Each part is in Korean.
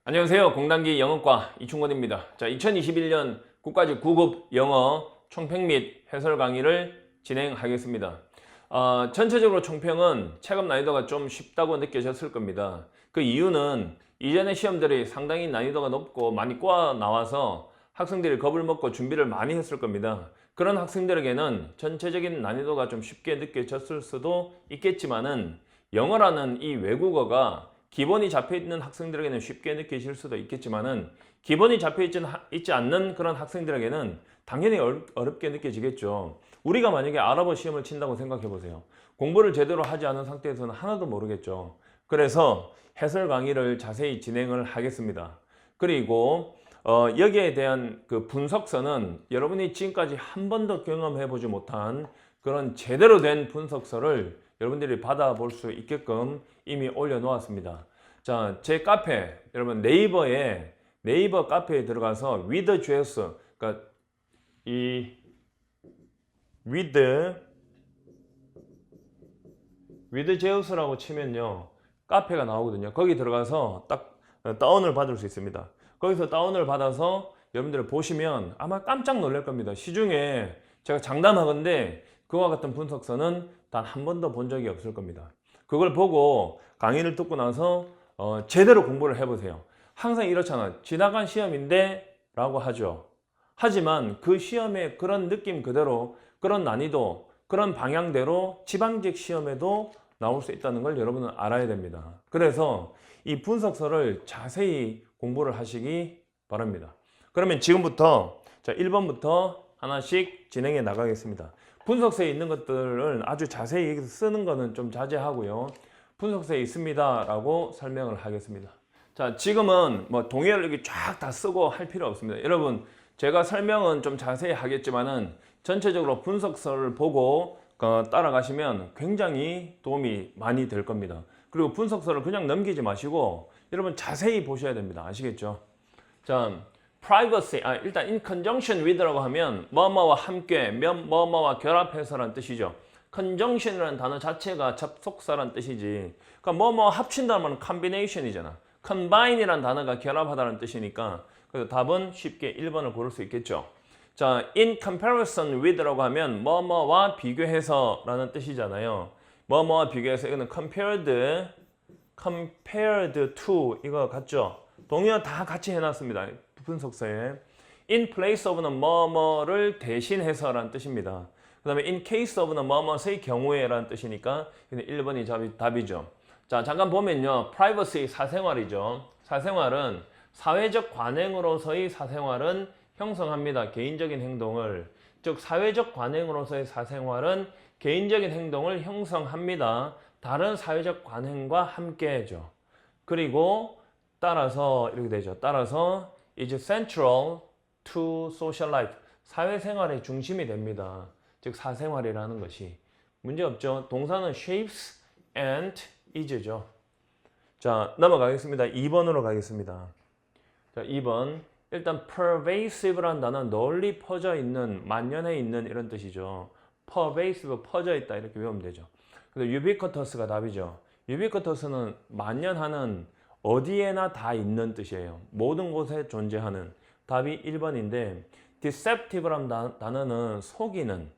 안녕하세요. 공단기 영어과 이충건입니다. 자, 2021년 국가직 9급 영어 총평 및 해설 강의를 진행하겠습니다. 전체적으로 총평은 체급 난이도가 좀 쉽다고 느껴졌을 겁니다. 그 이유는 이전의 시험들이 상당히 난이도가 높고 많이 꼬아 나와서 학생들이 겁을 먹고 준비를 많이 했을 겁니다. 그런 학생들에게는 전체적인 난이도가 좀 쉽게 느껴졌을 수도 있겠지만은 영어라는 이 외국어가 기본이 잡혀있는 학생들에게는 쉽게 느껴질 수도 있겠지만은 기본이 잡혀있지 않는 그런 학생들에게는 당연히 어렵게 느껴지겠죠. 우리가 만약에 아랍어 시험을 친다고 생각해 보세요. 공부를 제대로 하지 않은 상태에서는 하나도 모르겠죠. 그래서 해설 강의를 자세히 진행을 하겠습니다. 그리고 여기에 대한 그 분석서는 여러분이 지금까지 한 번도 경험해 보지 못한 그런 제대로 된 분석서를 여러분들이 받아볼 수 있게끔 이미 올려놓았습니다. 자, 제 카페, 여러분 네이버 카페에 들어가서 with.js, 그러니까 이 with.js라고 치면요, 카페가 나오거든요. 거기 들어가서 딱 다운을 받을 수 있습니다. 거기서 다운을 받아서 여러분들 보시면 아마 깜짝 놀랄 겁니다. 시중에 제가 장담하건대 그와 같은 분석서는 단 한 번도 본 적이 없을 겁니다. 그걸 보고 강의를 듣고 나서 제대로 공부를 해보세요. 항상 이렇잖아. 지나간 시험인데 라고 하죠. 하지만 그 시험의 그런 느낌 그대로, 그런 난이도, 그런 방향대로 지방직 시험에도 나올 수 있다는 걸 여러분은 알아야 됩니다. 그래서 이 분석서를 자세히 공부를 하시기 바랍니다. 그러면 지금부터 자, 1번부터 하나씩 진행해 나가겠습니다. 분석서에 있는 것들을 아주 자세히 쓰는 거는 좀 자제하고요. 분석서에 있습니다 라고 설명을 하겠습니다. 자, 지금은 뭐 동의어를 이렇게 쫙 다 쓰고 할 필요 없습니다. 여러분, 제가 설명은 좀 자세히 하겠지만은 전체적으로 분석서를 보고 따라가시면 굉장히 도움이 많이 될 겁니다. 그리고 분석서를 그냥 넘기지 마시고 여러분 자세히 보셔야 됩니다. 아시겠죠? 자, privacy, 일단 in conjunction with라고 하면 뭐뭐와 함께, 뭐뭐와 결합해서라는 뜻이죠. conjunction이라는 단어 자체가 접속사라는 뜻이지. 그러니까 뭐뭐 합친다면 combination이잖아. combine이라는 단어가 결합하다는 뜻이니까 그래서 답은 쉽게 1번을 고를 수 있겠죠. 자, in comparison with라고 하면 뭐뭐와 비교해서 라는 뜻이잖아요. 뭐뭐와 비교해서 이거는 compared to 이거 같죠? 동의어 다 같이 해놨습니다. 분석서에. in place of는 뭐뭐를 대신해서 라는 뜻입니다. 그 다음에 in case of는 뭐뭐의 경우에 라는 뜻이니까 1번이 답이죠. 자, 잠깐 보면요. privacy 사생활이죠. 사생활은 사회적 관행으로서의 사생활은 형성합니다. 개인적인 행동을. 즉 사회적 관행으로서의 사생활은 개인적인 행동을 형성합니다. 다른 사회적 관행과 함께죠. 그리고 따라서 이렇게 되죠. 따라서 is central to social life. 사회생활의 중심이 됩니다. 즉 사생활이라는 것이. 문제없죠. 동사는 shapes and is죠. 자, 넘어가겠습니다. 2번으로 가겠습니다. 자, 2번. 일단 pervasive라는 단어는 널리 퍼져 있는, 만연해 있는 이런 뜻이죠. pervasive, 퍼져 있다 이렇게 외우면 되죠. 그래서 ubiquitous가 답이죠. ubiquitous는 만연하는, 어디에나 다 있는 뜻이에요. 모든 곳에 존재하는. 답이 1번인데 deceptive라는 단어는 속이는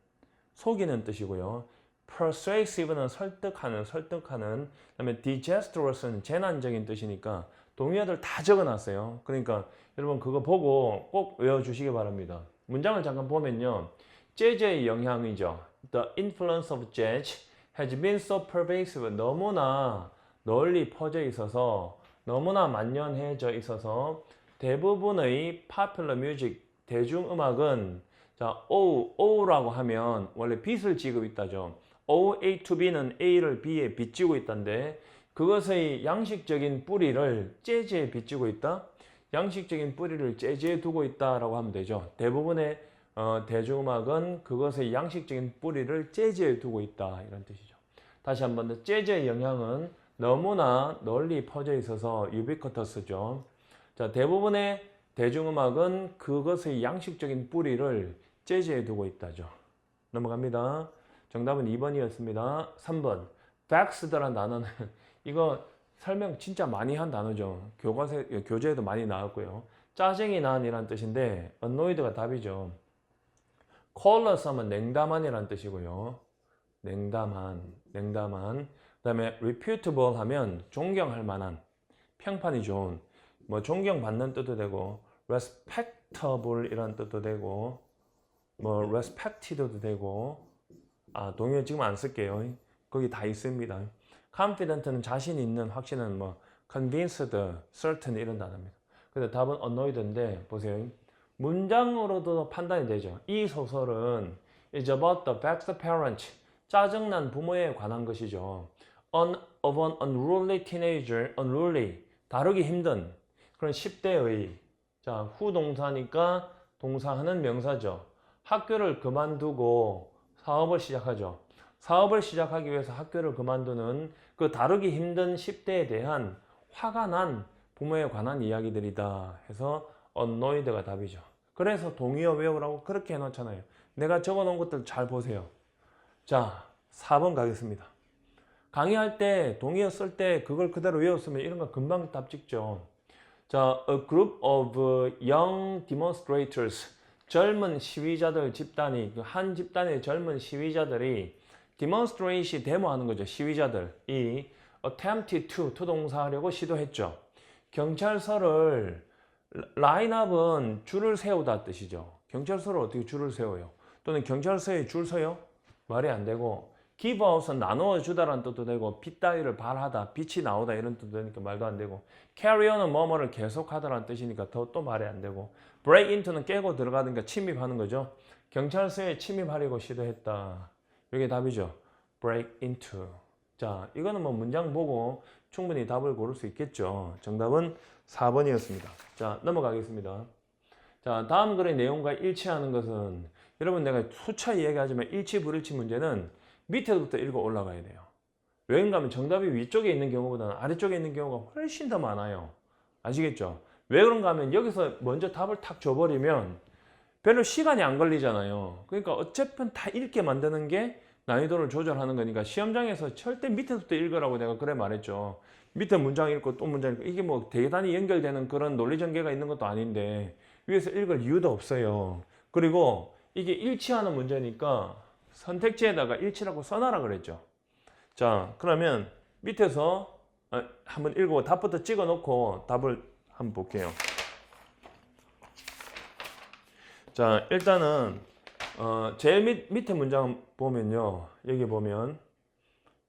뜻이고요. persuasive는 설득하는. 그다음에 disastrous는 재난적인 뜻이니까 동의어들 다 적어놨어요. 그러니까 여러분 그거 보고 꼭 외워주시기 바랍니다. 문장을 잠깐 보면요. 재즈의 영향이죠. The influence of jazz has been so pervasive. 너무나 널리 퍼져 있어서, 너무나 만연해져 있어서 대부분의 popular music, 대중음악은 자, O라고 하면 원래 빚을 지고 있다죠. O, A to B는 A를 B에 빚지고 있다는데 그것의 양식적인 뿌리를 재즈에 빚지고 있다. 양식적인 뿌리를 재즈에 두고 있다라고 하면 되죠. 대부분의 대중음악은 그것의 양식적인 뿌리를 재즈에 두고 있다 이런 뜻이죠. 다시 한번 더 재즈의 영향은 너무나 널리 퍼져 있어서 ubiquitous죠. 자, 대부분의 대중음악은 그것의 양식적인 뿌리를 재즈에 두고 있다죠. 넘어갑니다. 정답은 2번이었습니다. 3번. facts라는 단어는 이거 설명 진짜 많이 한 단어죠. 교재에도 많이 나왔고요. 짜증이 난이란 뜻인데 annoyed가 답이죠. callous 하면 냉담한이란 뜻이고요. 냉담한. 그 다음에 reputable 하면 존경할 만한, 평판이 좋은, 뭐 존경받는 뜻도 되고 respectable 이란 뜻도 되고 뭐 respected도 되고 동요 지금 안 쓸게요. 거기 다 있습니다. confident는 자신 있는, 확신은 뭐 convinced, certain 이런 단어입니다. 그래서 답은 annoyed인데 보세요. 문장으로도 판단이 되죠. 이 소설은 is about the vexed parent, 짜증난 부모에 관한 것이죠. of an unruly teenager, unruly, 다루기 힘든 그런 10대의, 자, 후동사니까 동사하는 명사죠. 학교를 그만두고 사업을 시작하죠. 사업을 시작하기 위해서 학교를 그만두는 그 다루기 힘든 10대에 대한 화가 난 부모에 관한 이야기들이다 해서 annoyed가 답이죠. 그래서 동의어 외우라고 그렇게 해놓잖아요. 내가 적어놓은 것들 잘 보세요. 자, 4번 가겠습니다. 강의할 때 동의어 쓸 때 그걸 그대로 외웠으면 이런 거 금방 답 찍죠. 자, a group of young demonstrators, 젊은 시위자들 집단이, 한 집단의 젊은 시위자들이 demonstrate이 데모하는 거죠. 시위자들이 attempted to 동사하려고 시도했죠. 경찰서를 라인업은 줄을 세우다 뜻이죠. 경찰서를 어떻게 줄을 세워요? 또는 경찰서에 줄 서요? 말이 안 되고 give out은 나누어 주다라는 뜻도 되고 빛 따위를 발하다, 빛이 나오다 이런 뜻도 되니까 말도 안 되고 carry on은 뭐뭐를 계속하다라는 뜻이니까 또 말이 안 되고 break into는 깨고 들어가든가 침입하는 거죠. 경찰서에 침입하려고 시도했다. 이게 답이죠. break into. 자, 이거는 뭐 문장 보고 충분히 답을 고를 수 있겠죠. 정답은 4번이었습니다. 자, 넘어가겠습니다. 자, 다음 글의 내용과 일치하는 것은 여러분 내가 수차 이야기하지만 일치 불일치 문제는 밑에부터 읽어 올라가야 돼요. 왜인가 하면 정답이 위쪽에 있는 경우보다는 아래쪽에 있는 경우가 훨씬 더 많아요. 아시겠죠? 왜 그런가 하면 여기서 먼저 답을 탁 줘버리면 별로 시간이 안 걸리잖아요. 그러니까 어차피 다 읽게 만드는 게 난이도를 조절하는 거니까 시험장에서 절대 밑에부터 읽으라고 내가 그래 말했죠. 밑에 문장 읽고 또 문장 읽고 이게 뭐 대단히 연결되는 그런 논리 전개가 있는 것도 아닌데 위에서 읽을 이유도 없어요. 그리고 이게 일치하는 문제니까 선택지에다가 일치라고 써놔라 그랬죠. 자, 그러면 밑에서 한번 읽고 답부터 찍어 놓고 답을 한번 볼게요. 자, 일단은 제일 밑에 문장 보면요. 여기 보면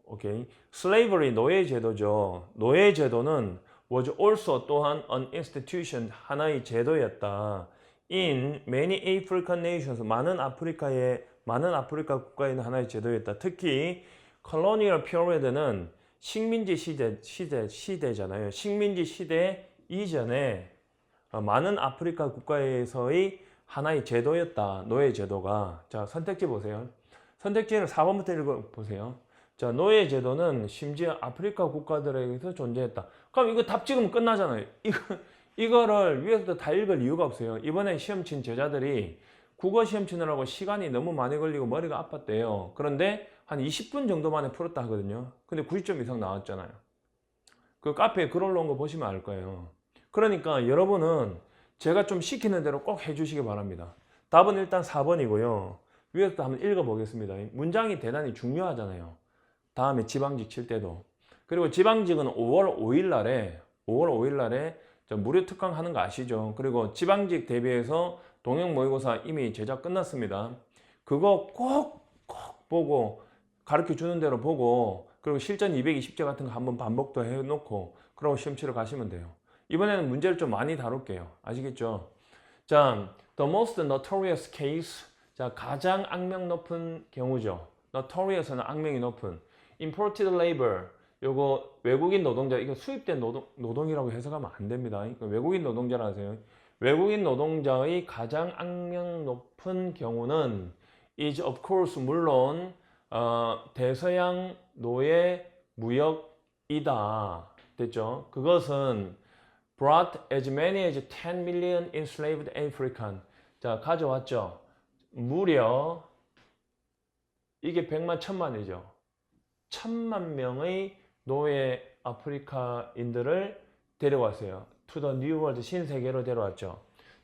오케이. slavery 노예 제도죠. 노예 제도는 was also 또한 an institution 하나의 제도였다. in many African nations 많은 아프리카 국가에 있는 하나의 제도였다. 특히 colonial period는 식민지 시대잖아요. 식민지 시대 이전에 많은 아프리카 국가에서의 하나의 제도였다. 노예 제도가. 자, 선택지 보세요. 선택지는 4번부터 읽어보세요. 자, 노예 제도는 심지어 아프리카 국가들에게서 존재했다. 그럼 이거 답 찍으면 끝나잖아요. 이거를 위에서도 다 읽을 이유가 없어요. 이번에 시험 친 제자들이 국어 시험 치느라고 시간이 너무 많이 걸리고 머리가 아팠대요. 그런데 한 20분 정도 만에 풀었다 하거든요. 근데 90점 이상 나왔잖아요. 그 카페에 글 올라온 거 보시면 알 거예요. 그러니까 여러분은 제가 좀 시키는 대로 꼭 해주시기 바랍니다. 답은 일단 4번이고요. 위에서 한번 읽어보겠습니다. 문장이 대단히 중요하잖아요. 다음에 지방직 칠 때도. 그리고 지방직은 5월 5일 날에 무료 특강하는 거 아시죠? 그리고 지방직 대비해서 동영 모의고사 이미 제작 끝났습니다. 그거 꼭 보고 가르쳐 주는 대로 보고 그리고 실전 220제 같은 거 한번 반복도 해놓고 그러고 시험 치러 가시면 돼요. 이번에는 문제를 좀 많이 다룰게요. 아시겠죠? 자, the most notorious case. 자, 가장 악명 높은 경우죠. notorious는 악명이 높은. imported labor. 요거 외국인 노동자, 이거 수입된 노동이라고 해석하면 안 됩니다. 외국인 노동자라 하세요. 외국인 노동자의 가장 악명 높은 경우는 is of course 물론 대서양 노예 무역이다. 됐죠? 그것은 brought as many as 10 million enslaved African. 자, 가져왔죠. 무려 이게 100만 1000만이죠. 1000만 명의 노예 아프리카인들을 데려왔어요. To the New World, 신세계로 데려왔죠.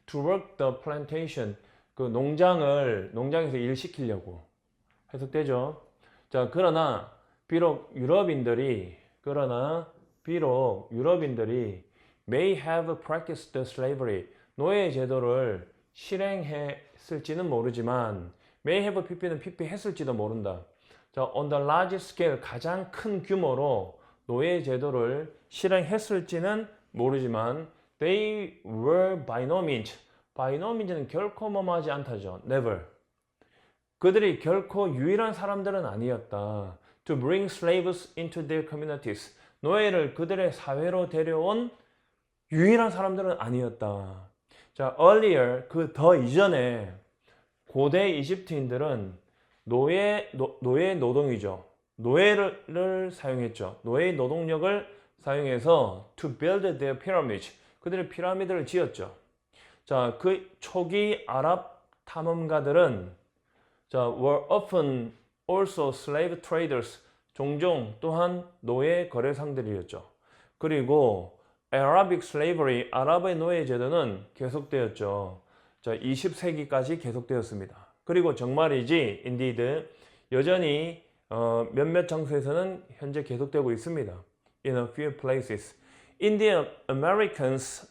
To work the plantation, 그 농장에서 일시키려고 해석되죠. 자, 그러나 비록 유럽인들이 may have practiced slavery, 노예 제도를 실행했을지는 모르지만 may have pp는 pp 했을지도 모른다. 자, on the large scale, 가장 큰 규모로 노예 제도를 실행했을지는 모르지만 they were by no means는 결코 뭐뭐하지 않다죠. never. 그들이 결코 유일한 사람들은 아니었다. To bring slaves into their communities, 노예를 그들의 사회로 데려온 유일한 사람들은 아니었다. 자, earlier, 그 더 이전에 고대 이집트인들은 노예 노동이죠. 노예를 사용했죠. 노예 노동력을 사용해서 to build their pyramids, 그들의 피라미드를 지었죠. 자, 그 초기 아랍 탐험가들은 were often also slave traders, 종종 또한 노예 거래상들이었죠. 그리고 Arabic slavery, 아랍의 노예 제도는 계속되었죠. 자, 20세기까지 계속되었습니다. 그리고 정말이지, indeed, 여전히 몇몇 장소에서는 현재 계속되고 있습니다. In a few places. Indian Americans,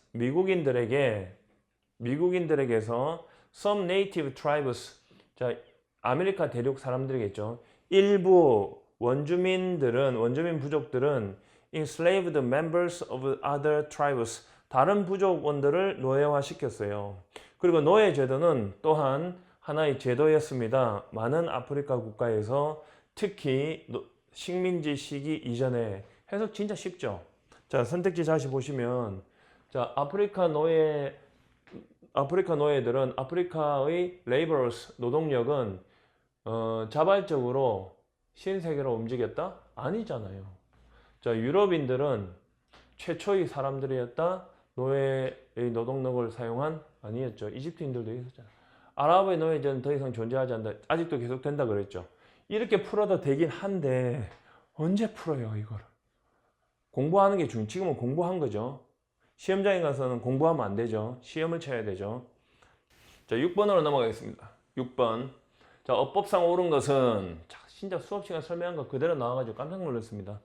미국인들에게서 some native tribes, 자, 아메리카 대륙 사람들이겠죠. 일부 원주민 부족들은 enslaved members of other tribes, 다른 부족원들을 노예화시켰어요. 그리고 노예 제도는 또한 하나의 제도였습니다. 많은 아프리카 국가에서 특히 식민지 시기 이전에. 해석 진짜 쉽죠. 자, 선택지 다시 보시면, 자, 아프리카 노예들은 아프리카의 laborers, 노동력은 자발적으로 신세계로 움직였다? 아니잖아요. 자, 유럽인들은 최초의 사람들이었다? 노예의 노동력을 사용한? 아니었죠. 이집트인들도 있었잖아요. 아랍의 노예제는 더 이상 존재하지 않는다. 아직도 계속된다 그랬죠. 이렇게 풀어도 되긴 한데 언제 풀어요, 이거를? 공부하는 게 지금은 공부한 거죠. 시험장에 가서는 공부하면 안 되죠. 시험을 쳐야 되죠. 자, 6번으로 넘어가겠습니다. 6번. 자, 어법상 옳은 것은, 진짜 수업 시간 설명한 거 그대로 나와가지고 깜짝 놀랐습니다.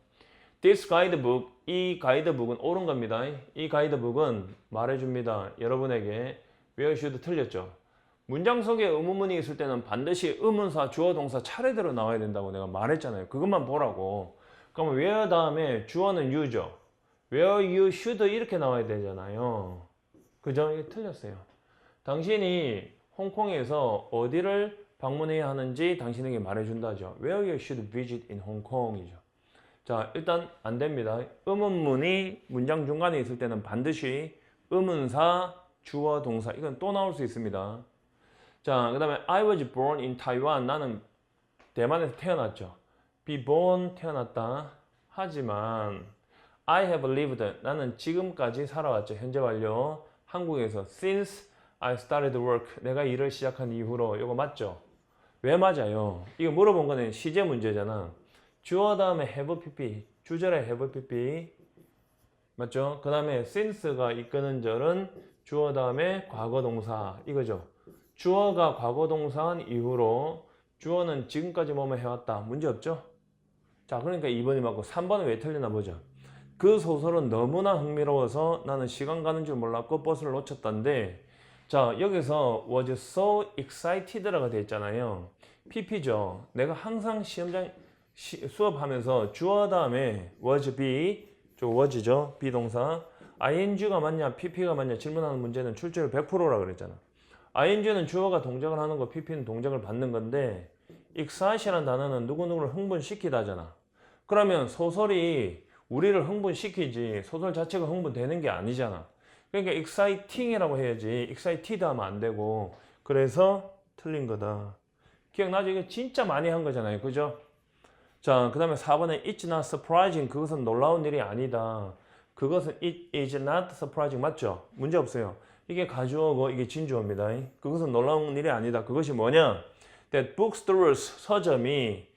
This guidebook, 이 가이드북은 옳은 겁니다. 이 가이드북은 말해줍니다. 여러분에게 where should 틀렸죠. 문장 속에 의문문이 있을 때는 반드시 의문사, 주어, 동사 차례대로 나와야 된다고 내가 말했잖아요. 그것만 보라고. 그러면 where 다음에 주어는 you죠. Where you should 이렇게 나와야 되잖아요. 그죠? 이게 틀렸어요. 당신이 홍콩에서 어디를 방문해야 하는지 당신에게 말해준다죠. Where you should visit in Hong Kong이죠. 자, 일단 안 됩니다. 의문문이 문장 중간에 있을 때는 반드시 의문사, 주어, 동사 이건 또 나올 수 있습니다. 자, 그 다음에 I was born in Taiwan. 나는 대만에서 태어났죠. be born 태어났다. 하지만 I have lived. 나는 지금까지 살아왔죠. 현재 완료. 한국에서 since I started work. 내가 일을 시작한 이후로. 이거 맞죠? 왜 맞아요? 이거 물어본 거는 시제 문제잖아. 주어 다음에 have pp. 주절에 have pp. 맞죠? 그 다음에 since가 이끄는 절은 주어 다음에 과거 동사. 이거죠. 주어가 과거 동사한 이후로 주어는 지금까지 뭐뭐 해왔다. 문제 없죠? 자, 그러니까 2번이 맞고 3번은 왜 틀리나 보죠. 그 소설은 너무나 흥미로워서 나는 시간 가는 줄 몰랐고 버스를 놓쳤던데, 자, 여기서 was so excited라고 되어 있잖아요. pp죠. 내가 항상 시험장 수업하면서 주어 다음에 was be, was죠. 비동사. ing가 맞냐 pp가 맞냐 질문하는 문제는 출제율 100%라 그랬잖아. ing는 주어가 동작을 하는 거, pp는 동작을 받는 건데 excite이라는 단어는 누구누구를 흥분시키다잖아. 그러면 소설이 우리를 흥분시키지 소설 자체가 흥분되는 게 아니잖아. 그러니까 exciting이라고 해야지 excited 하면 안 되고, 그래서 틀린 거다. 기억나죠? 이거 진짜 많이 한 거잖아요. 그죠? 자, 그 다음에 4번에 it's not surprising. 그것은 놀라운 일이 아니다. 그것은 it is not surprising. 맞죠? 문제 없어요. 이게 가주어고 이게 진주어입니다. 그것은 놀라운 일이 아니다. 그것이 뭐냐? That bookstores, 서점이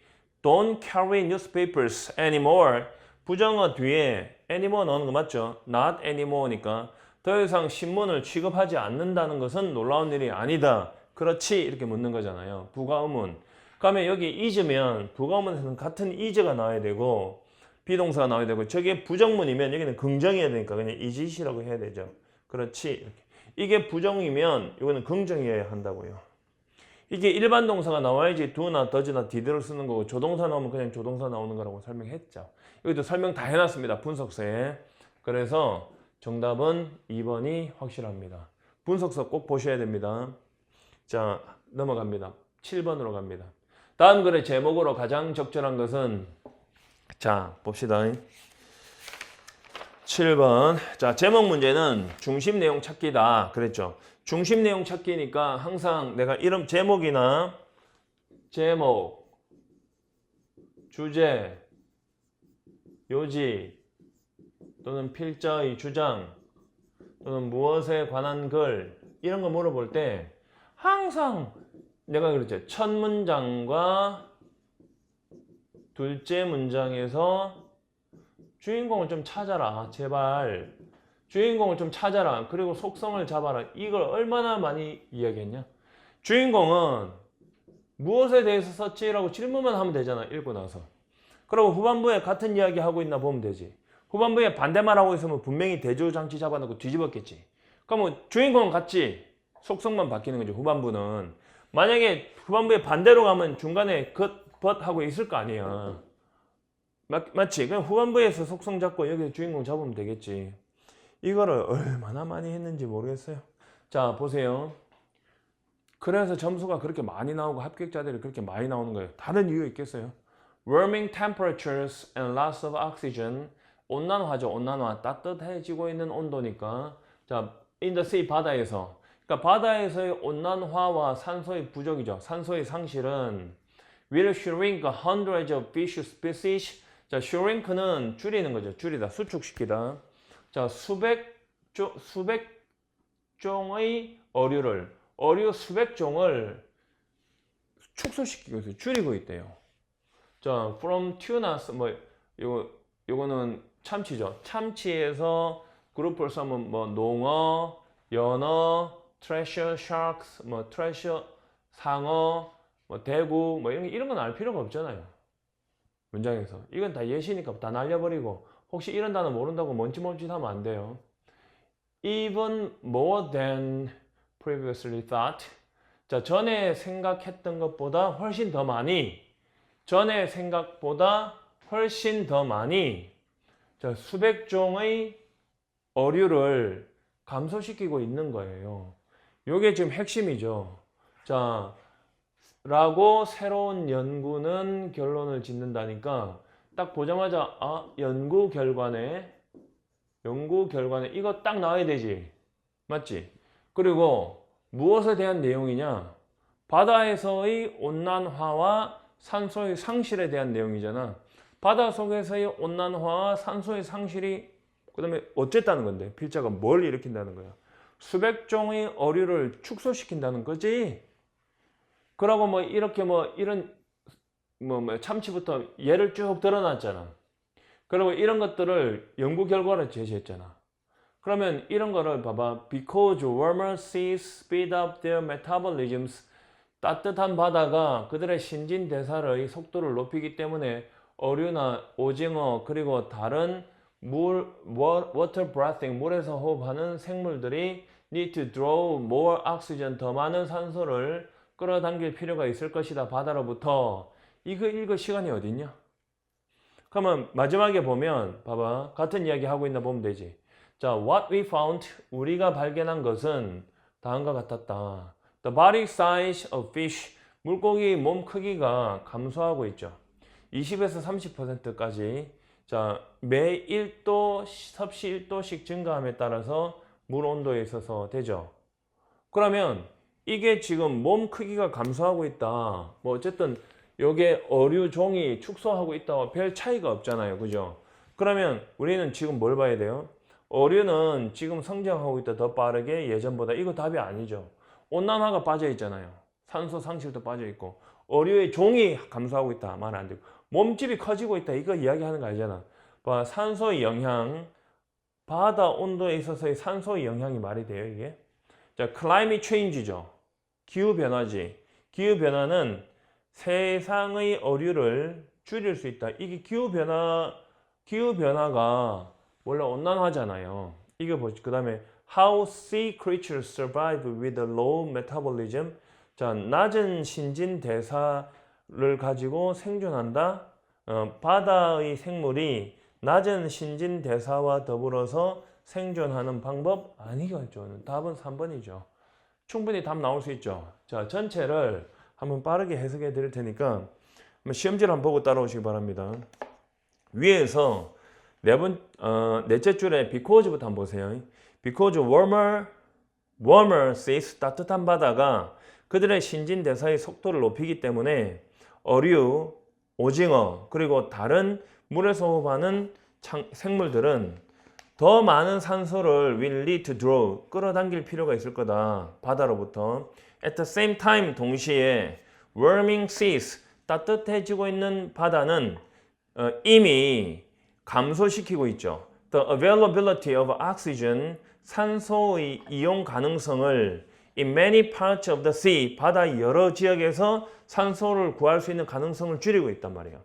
don't carry newspapers anymore. 부정어 뒤에 anymore 넣는 거 맞죠? not anymore니까 더 이상 신문을 취급하지 않는다는 것은 놀라운 일이 아니다. 그렇지? 이렇게 묻는 거잖아요. 부가의문. 그러면 여기 is면 부가의문에서는 같은 is가 나와야 되고 비동사가 나와야 되고 저게 부정문이면 여기는 긍정이어야 되니까 그냥 is이라고 해야 되죠. 그렇지? 이렇게. 이게 부정이면 이거는 긍정이어야 한다고요. 이게 일반 동사가 나와야지 do나 does나 did를 쓰는 거고 조동사 나오면 그냥 조동사 나오는 거라고 설명했죠. 여기도 설명 다 해놨습니다. 분석서에. 그래서 정답은 2번이 확실합니다. 분석서 꼭 보셔야 됩니다. 자, 넘어갑니다. 7번으로 갑니다. 다음 글의 제목으로 가장 적절한 것은 자, 봅시다. 7번. 자, 제목 문제는 중심 내용 찾기다. 그랬죠. 중심 내용 찾기니까 항상 내가 이름 제목이나 제목, 주제, 요지 또는 필자의 주장 또는 무엇에 관한 글 이런 거 물어볼 때 항상 내가 그랬죠. 첫 문장과 둘째 문장에서 주인공을 좀 찾아라. 제발. 주인공을 좀 찾아라. 그리고 속성을 잡아라. 이걸 얼마나 많이 이야기했냐? 주인공은 무엇에 대해서 썼지라고 질문만 하면 되잖아. 읽고 나서. 그리고 후반부에 같은 이야기 하고 있나 보면 되지. 후반부에 반대말 하고 있으면 분명히 대조장치 잡아놓고 뒤집었겠지. 그러면 주인공은 같지. 속성만 바뀌는 거죠. 후반부는. 만약에 후반부에 반대로 가면 중간에 but 하고 있을 거 아니야. 맞지? 그냥 후반부에서 속성 잡고 여기서 주인공 잡으면 되겠지. 이거를 얼마나 많이 했는지 모르겠어요. 자, 보세요. 그래서 점수가 그렇게 많이 나오고 합격자들이 그렇게 많이 나오는 거예요. 다른 이유 있겠어요? Warming temperatures and loss of oxygen. 온난화죠. 온난화. 따뜻해지고 있는 온도니까. 자, in the sea, 바다에서. 그러니까 바다에서의 온난화와 산소의 부족이죠. 산소의 상실은 will shrink hundreds of fish species. 자, shrink는 줄이는 거죠. 줄이다. 수축시키다. 자, 수백 종의 어류 수백 종을 축소시키고 있어요. 줄이고 있대요. 자, from tuna, 요거는 참치죠. 참치에서 그룹을 써면 농어, 연어, treasure sharks, treasure 상어, 대구, 이런 건 알 필요가 없잖아요. 문장에서. 이건 다 예시니까 다 날려버리고 혹시 이런 단어 모른다고 멈칫멈칫하면 안 돼요. Even more than previously thought. 자, 전에 생각했던 것보다 훨씬 더 많이. 전에 생각보다 훨씬 더 많이. 자, 수백 종의 어류를 감소시키고 있는 거예요. 요게 지금 핵심이죠. 자, 라고 새로운 연구는 결론을 짓는다니까 딱 보자마자 연구 결과네 이거 딱 나와야 되지. 맞지? 그리고 무엇에 대한 내용이냐? 바다에서의 온난화와 산소의 상실에 대한 내용이잖아. 바다 속에서의 온난화와 산소의 상실이 그 다음에 어쨌다는 건데 필자가 뭘 일으킨다는 거야? 수백 종의 어류를 축소시킨다는 거지. 그러고 이렇게 이런 참치부터 예를 쭉 드러났잖아. 그리고 이런 것들을 연구 결과를 제시했잖아. 그러면 이런 거를 봐봐. Because warmer seas speed up their metabolisms. 따뜻한 바다가 그들의 신진대사의 속도를 높이기 때문에 어류나 오징어 그리고 다른 water breathing, 물에서 호흡하는 생물들이 need to draw more oxygen, 더 많은 산소를 끌어당길 필요가 있을 것이다. 바다로부터. 이거 읽을 시간이 어딨냐? 그러면 마지막에 보면 봐봐. 같은 이야기 하고 있나 보면 되지. 자, what we found, 우리가 발견한 것은 다음과 같았다. The body size of fish, 물고기 몸 크기가 감소하고 있죠. 20에서 30%까지. 자, 매 1도, 섭씨 1도씩 증가함에 따라서 물 온도에 있어서 되죠. 그러면 이게 지금 몸 크기가 감소하고 있다. 어쨌든 요게 어류 종이 축소하고 있다고 별 차이가 없잖아요. 그죠? 그러면 우리는 지금 뭘 봐야 돼요? 어류는 지금 성장하고 있다. 더 빠르게 예전보다. 이거 답이 아니죠. 온난화가 빠져 있잖아요. 산소 상실도 빠져 있고 어류의 종이 감소하고 있다. 말 안 되고 몸집이 커지고 있다. 이거 이야기하는 거 아니잖아. 산소의 영향, 바다 온도에 있어서의 산소의 영향이 말이 돼요, 이게? 자, climate change죠. 기후 변화지. 기후 변화는 세상의 어류를 줄일 수 있다. 이게 기후 변화가 원래 온난화잖아요. 이거 보시. 그다음에 how sea creatures survive with a low metabolism. 자, 낮은 신진 대사를 가지고 생존한다. 바다의 생물이 낮은 신진 대사와 더불어서 생존하는 방법 아니겠죠. 답은 3번이죠. 충분히 답 나올 수 있죠. 자, 전체를 한번 빠르게 해석해 드릴 테니까 시험지를 한번 보고 따라오시기 바랍니다. 위에서 넷째 줄에 because부터 한번 보세요. because warmer seas, 따뜻한 바다가 그들의 신진대사의 속도를 높이기 때문에 어류, 오징어, 그리고 다른 물에서 호흡하는 생물들은 더 많은 산소를 will need to draw, 끌어당길 필요가 있을 거다. 바다로부터. At the same time, 동시에 warming seas, 따뜻해지고 있는 바다는 이미 감소시키고 있죠. The availability of oxygen, 산소의 이용 가능성을 in many parts of the sea, 바다 여러 지역에서 산소를 구할 수 있는 가능성을 줄이고 있단 말이에요.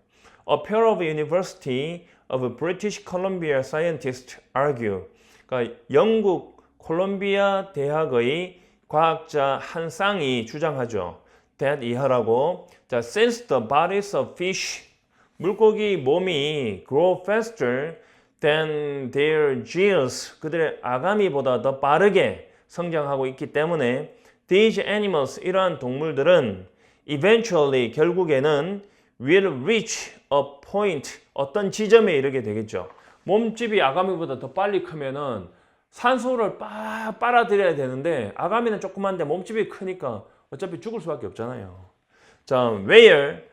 A pair of University of British Columbia scientists argue. 그러니까 영국 콜롬비아 대학의 과학자 한 쌍이 주장하죠. that 이하라고. 자, since the bodies of fish, 물고기 몸이 grow faster than their gills, 그들의 아가미보다 더 빠르게 성장하고 있기 때문에 these animals, 이러한 동물들은 eventually, 결국에는 will reach a point, 어떤 지점에 이르게 되겠죠. 몸집이 아가미보다 더 빨리 크면은 산소를 빨아들여야 되는데 아가미는 조그만데 몸집이 크니까 어차피 죽을 수밖에 없잖아요. 자, where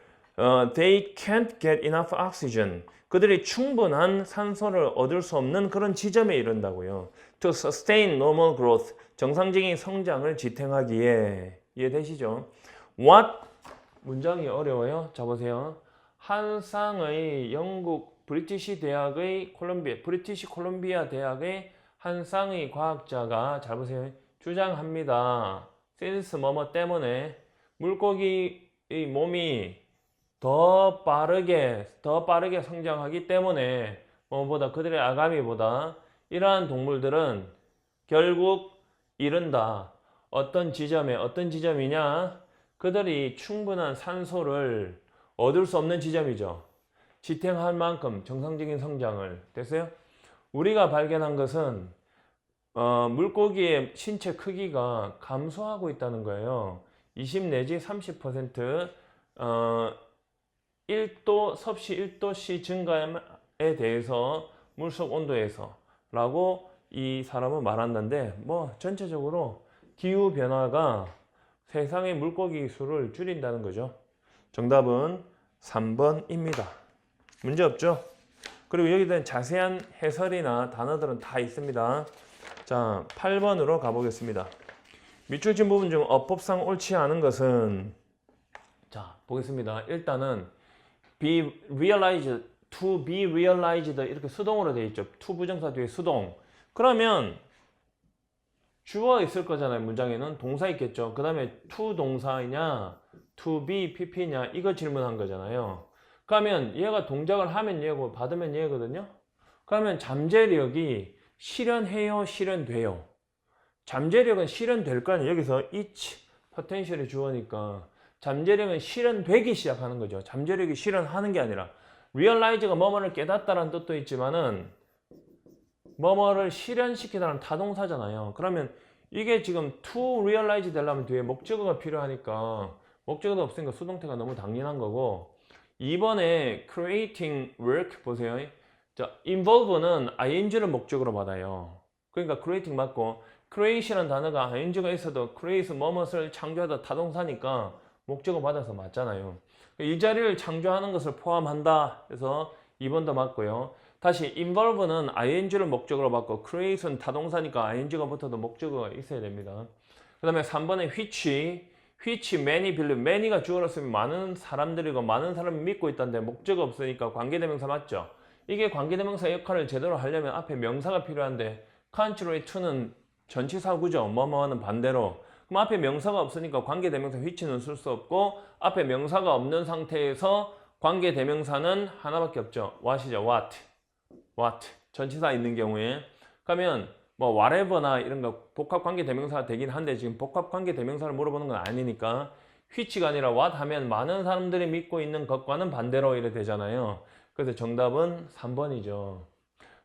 they can't get enough oxygen, 그들이 충분한 산소를 얻을 수 없는 그런 지점에 이른다고요. To sustain normal growth, 정상적인 성장을 지탱하기에. 이해되시죠? What, 문장이 어려워요. 자, 보세요. 한 쌍의 영국 브리티시 콜롬비아 대학의 한 쌍의 과학자가, 잘 보세요, 주장합니다. since 뭐뭐 때문에 물고기의 몸이 더 빠르게 성장하기 때문에 뭐보다 그들의 아가미보다 이러한 동물들은 결국 이른다. 어떤 지점이냐? 그들이 충분한 산소를 얻을 수 없는 지점이죠. 지탱할 만큼 정상적인 성장을. 됐어요? 우리가 발견한 것은 물고기의 신체 크기가 감소하고 있다는 거예요. 20 내지 30% 1도, 섭씨 1도씨 증가에 대해서 물속 온도에서 라고 이 사람은 말한다는데, 뭐 전체적으로 기후 변화가 세상의 물고기 수를 줄인다는 거죠. 정답은 3번입니다. 문제 없죠? 그리고 여기에 대한 자세한 해설이나 단어들은 다 있습니다. 자, 8번으로 가보겠습니다. 밑줄 친 부분 중 어법상 옳지 않은 것은, 자, 보겠습니다. 일단은 be realized, to be realized 이렇게 수동으로 되어 있죠. to 부정사 뒤에 수동. 그러면 주어 있을 거잖아요. 문장에는 동사 있겠죠. 그 다음에 to 동사이냐 to be pp냐 이거 질문한 거잖아요. 그러면 얘가 동작을 하면 얘고 받으면 얘거든요. 그러면 잠재력이 실현해요, 실현돼요? 잠재력은 실현될 거 아니에요. 여기서 each potential이 주어니까 잠재력은 실현되기 시작하는 거죠. 잠재력이 실현하는 게 아니라, realize가 뭐뭐를 깨닫다라는 뜻도 있지만은 뭐뭐를 실현시키다는 타동사잖아요. 그러면 이게 지금 to realize 되려면 뒤에 목적어가 필요하니까 목적어도 없으니까 수동태가 너무 당연한 거고, 2번에 creating work 보세요. 자, involve는 ing를 목적으로 받아요. 그러니까 creating 맞고, creation이라는 단어가 ing가 있어도 create 뭐뭇을 창조하다 타동사니까 목적어 받아서 맞잖아요. 이 자리를 창조하는 것을 포함한다 해서 2번도 맞고요. 다시 involve는 ing를 목적으로 받고 create는 타동사니까 ing가 붙어도 목적어가 있어야 됩니다. 그 다음에 3번에 which many believe, many가 주어로 쓰면 많은 사람들이고 많은 사람이 믿고 있다는데 목적어 없으니까 관계대명사 맞죠? 이게 관계대명사 역할을 제대로 하려면 앞에 명사가 필요한데 contrary to는 전치사구죠. 뭐뭐는 반대로. 그럼 앞에 명사가 없으니까 관계대명사 which는 쓸 수 없고 앞에 명사가 없는 상태에서 관계대명사는 하나밖에 없죠. what이죠. what. 전치사 있는 경우에. 그러면 뭐 whatever나 이런 거 복합관계대명사가 되긴 한데 지금 복합관계대명사를 물어보는 건 아니니까 which가 아니라 what 하면 많은 사람들이 믿고 있는 것과는 반대로 이래 되잖아요. 그래서 정답은 3번이죠.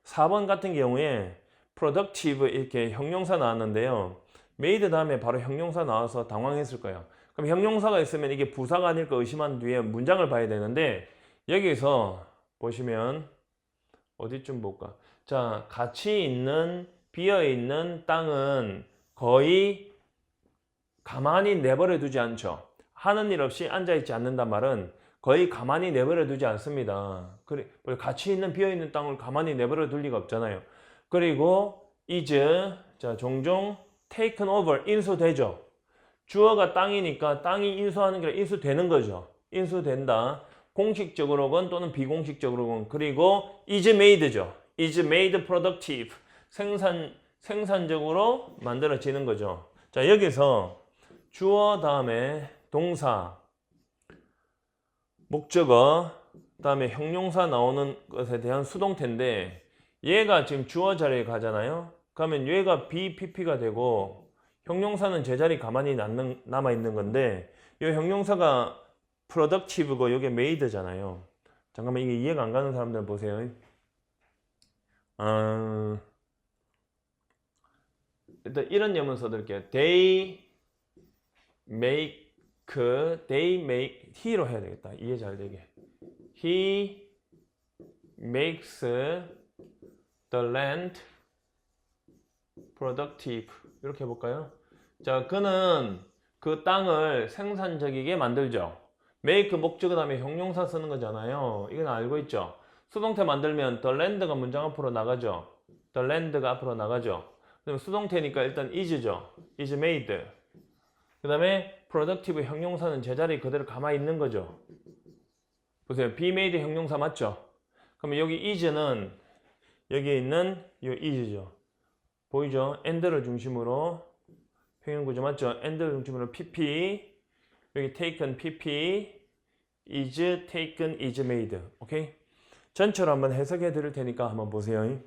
4번 같은 경우에 productive 이렇게 형용사 나왔는데요. made 다음에 바로 형용사 나와서 당황했을 거예요. 그럼 형용사가 있으면 이게 부사가 아닐까 의심한 뒤에 문장을 봐야 되는데 여기서 보시면 어디쯤 볼까? 자, 같이 있는 비어있는 땅은 거의 가만히 내버려 두지 않죠. 하는 일 없이 앉아있지 않는단 말은 거의 가만히 내버려 두지 않습니다. 그래, 같이 있는 비어있는 땅을 가만히 내버려 둘 리가 없잖아요. 그리고 is, 자, 종종 taken over, 인수되죠. 주어가 땅이니까 땅이 인수하는 게 아니라 인수되는 거죠. 인수된다. 공식적으로건 또는 비공식적으로건. 그리고 is made죠. is made productive. 생산적으로 만들어지는 거죠. 자, 여기서 주어 다음에 동사, 목적어, 다음에 형용사 나오는 것에 대한 수동태인데 얘가 지금 주어 자리에 가잖아요. 그러면 얘가 BPP가 되고 형용사는 제자리 가만히 남아있는 건데 이 형용사가 productive고 이게 made잖아요. 잠깐만 이게 이해가 안 가는 사람들 보세요. 일단 이런 예문 써드릴게요. They make, he로 해야 되겠다. 이해 잘 되게. He makes the land productive. 이렇게 해볼까요? 자, 그는 그 땅을 생산적이게 만들죠. make 목적어 다음에 형용사 쓰는 거잖아요. 이건 알고 있죠? 수동태 만들면 the land가 문장 앞으로 나가죠. the land가 앞으로 나가죠. 그럼 수동태니까 일단 is죠. is made. 그 다음에 productive 형용사는 제자리 그대로 가만히 있는 거죠. 보세요. be made 형용사 맞죠? 그러면 여기 is는 여기에 있는 이 is죠. 보이죠? and를 중심으로 평형구조 맞죠? and를 중심으로 pp, 여기 taken pp, is taken, is made. 오케이? 전체로 한번 해석해 드릴 테니까 한번 보세요.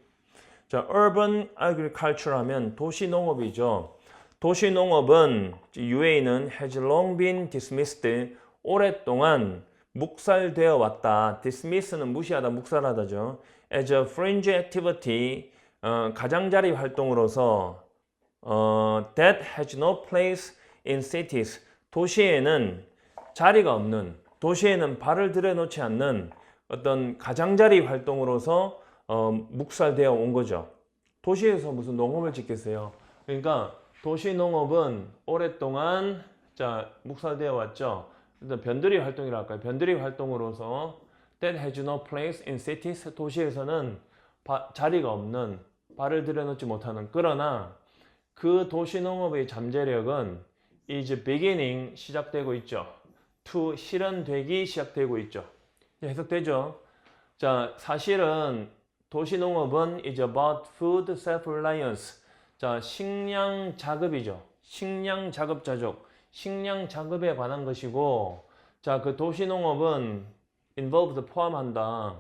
자, urban agriculture 하면 도시 농업이죠. 도시 농업은 UA는 has long been dismissed. 오랫동안 묵살되어 왔다. dismiss는 무시하다, 묵살하다죠. as a fringe activity, 가장자리 활동으로서 that has no place in cities. 도시에는 자리가 없는, 도시에는 발을 들여놓지 않는 어떤 가장자리 활동으로서 묵살되어 온 거죠. 도시에서 무슨 농업을 짓겠어요. 그러니까 도시 농업은 오랫동안 자 묵살되어 왔죠. 일단 변두리 활동이라 할까요? 변두리 활동으로서 that has no place in cities. 도시에서는 자리가 없는, 발을 들여놓지 못하는. 그러나 그 도시 농업의 잠재력은 is beginning 시작되고 있죠. to 실현되기 시작되고 있죠. 해석되죠? 자, 사실은 도시 농업은 is about food self-reliance. 자, 식량 자급이죠. 식량 자급자족. 식량 자급에 관한 것이고, 자, 그 도시 농업은 involved 포함한다.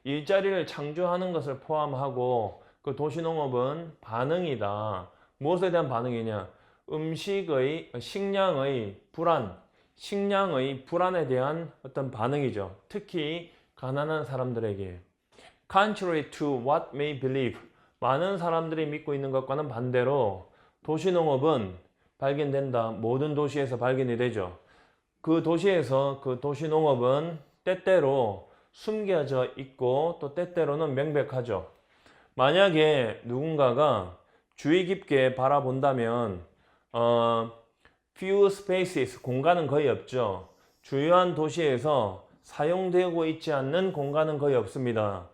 일자리를 창조하는 것을 포함하고, 그 도시 농업은 반응이다. 무엇에 대한 반응이냐? 식량의 불안에 대한 어떤 반응이죠. 특히 가난한 사람들에게. Contrary to what may believe. 많은 사람들이 믿고 있는 것과는 반대로 도시농업은 발견된다. 모든 도시에서 발견이 되죠. 그 도시에서 그 도시농업은 때때로 숨겨져 있고 또 때때로는 명백하죠. 만약에 누군가가 주의 깊게 바라본다면 few spaces, 공간은 거의 없죠. 주요한 도시에서 사용되고 있지 않는 공간은 거의 없습니다.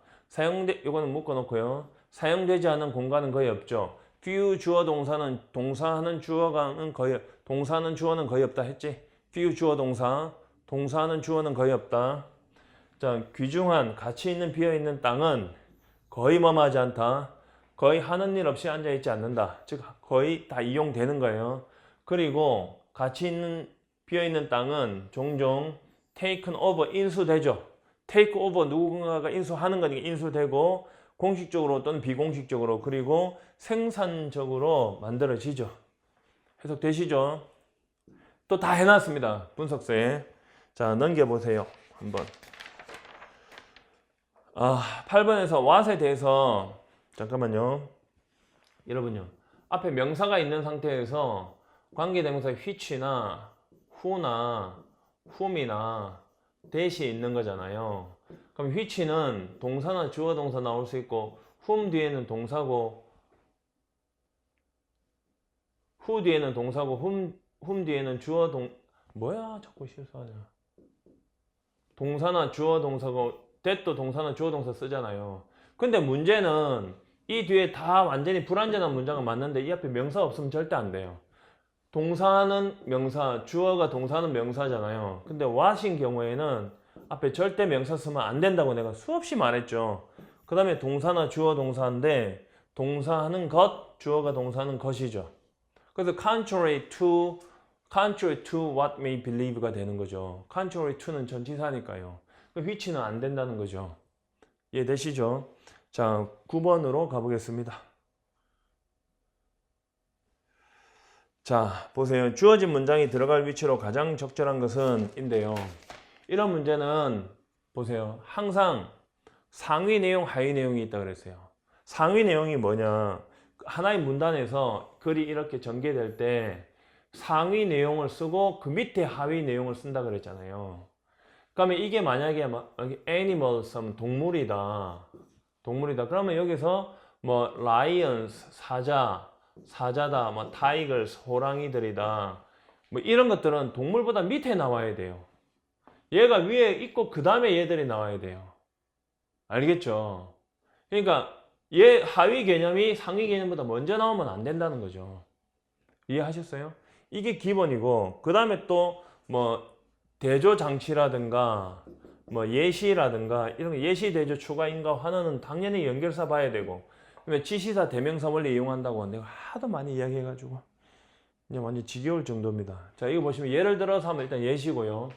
이거는 묶어놓고요. 사용되지 않은 공간은 거의 없죠. few 주어 동사는 동사하는 주어는 거의 없다 했지. few 주어 동사하는 주어는 거의 없다. 자, 귀중한 가치 있는 비어 있는 땅은 거의 뭐하지 않다. 거의 하는 일 없이 앉아 있지 않는다. 즉 거의 다 이용되는 거예요. 그리고 가치 있는 비어 있는 땅은 종종 taken over 인수되죠. take over 누군가가 인수하는 거니까 인수되고 공식적으로 또는 비공식적으로 그리고 생산적으로 만들어지죠. 해석되시죠? 또 다 해놨습니다. 분석서에. 자, 넘겨보세요. 한번. 8번에서 what에 대해서 잠깐만요. 여러분요. 앞에 명사가 있는 상태에서 관계대명사 which나 who나 whom이나 that이 있는 거잖아요. 그럼 which는 동사나 주어 동사 나올 수 있고 whom 뒤에는 동사고 who 뒤에는 동사고 whom 뒤에는 주어 뭐야 자꾸 실수하냐. 동사나 주어 동사고 that도 동사나 주어 동사 쓰잖아요. 근데 문제는 이 뒤에 다 완전히 불완전한 문장은 맞는데 이 앞에 명사 없으면 절대 안 돼요. 동사는 명사, 주어가 동사는 명사잖아요. 근데 what인 경우에는 앞에 절대 명사 쓰면 안 된다고 내가 수없이 말했죠. 그 다음에 동사나 주어 동사인데 동사하는 것, 주어가 동사하는 것이죠. 그래서 contrary to what may believe가 되는 거죠. contrary to는 전치사니까요. which는 안 된다는 거죠. 이해되시죠? 자, 9번으로 가보겠습니다. 자, 보세요. 주어진 문장이 들어갈 위치로 가장 적절한 것은 인데요. 이런 문제는 보세요. 항상 상위 내용, 하위 내용이 있다 그랬어요. 상위 내용이 뭐냐? 하나의 문단에서 글이 이렇게 전개될 때 상위 내용을 쓰고 그 밑에 하위 내용을 쓴다 그랬잖아요. 그러면 이게 만약에 animals 하면 동물이다. 그러면 여기서 뭐 lions, 사자다, 뭐 tigers, 호랑이들이다. 뭐 이런 것들은 동물보다 밑에 나와야 돼요. 얘가 위에 있고 그 다음에 얘들이 나와야 돼요. 알겠죠? 그러니까 얘 하위 개념이 상위 개념보다 먼저 나오면 안 된다는 거죠. 이해하셨어요? 이게 기본이고 그 다음에 또 뭐 대조 장치라든가 뭐 예시라든가 이런 거 예시 대조 추가 인과 환원은 당연히 연결사 봐야 되고 지시사 대명사 원리 이용한다고 내가 하도 많이 이야기해가지고 그냥 완전 지겨울 정도입니다. 자, 이거 보시면 예를 들어서 하면 일단 예시고요.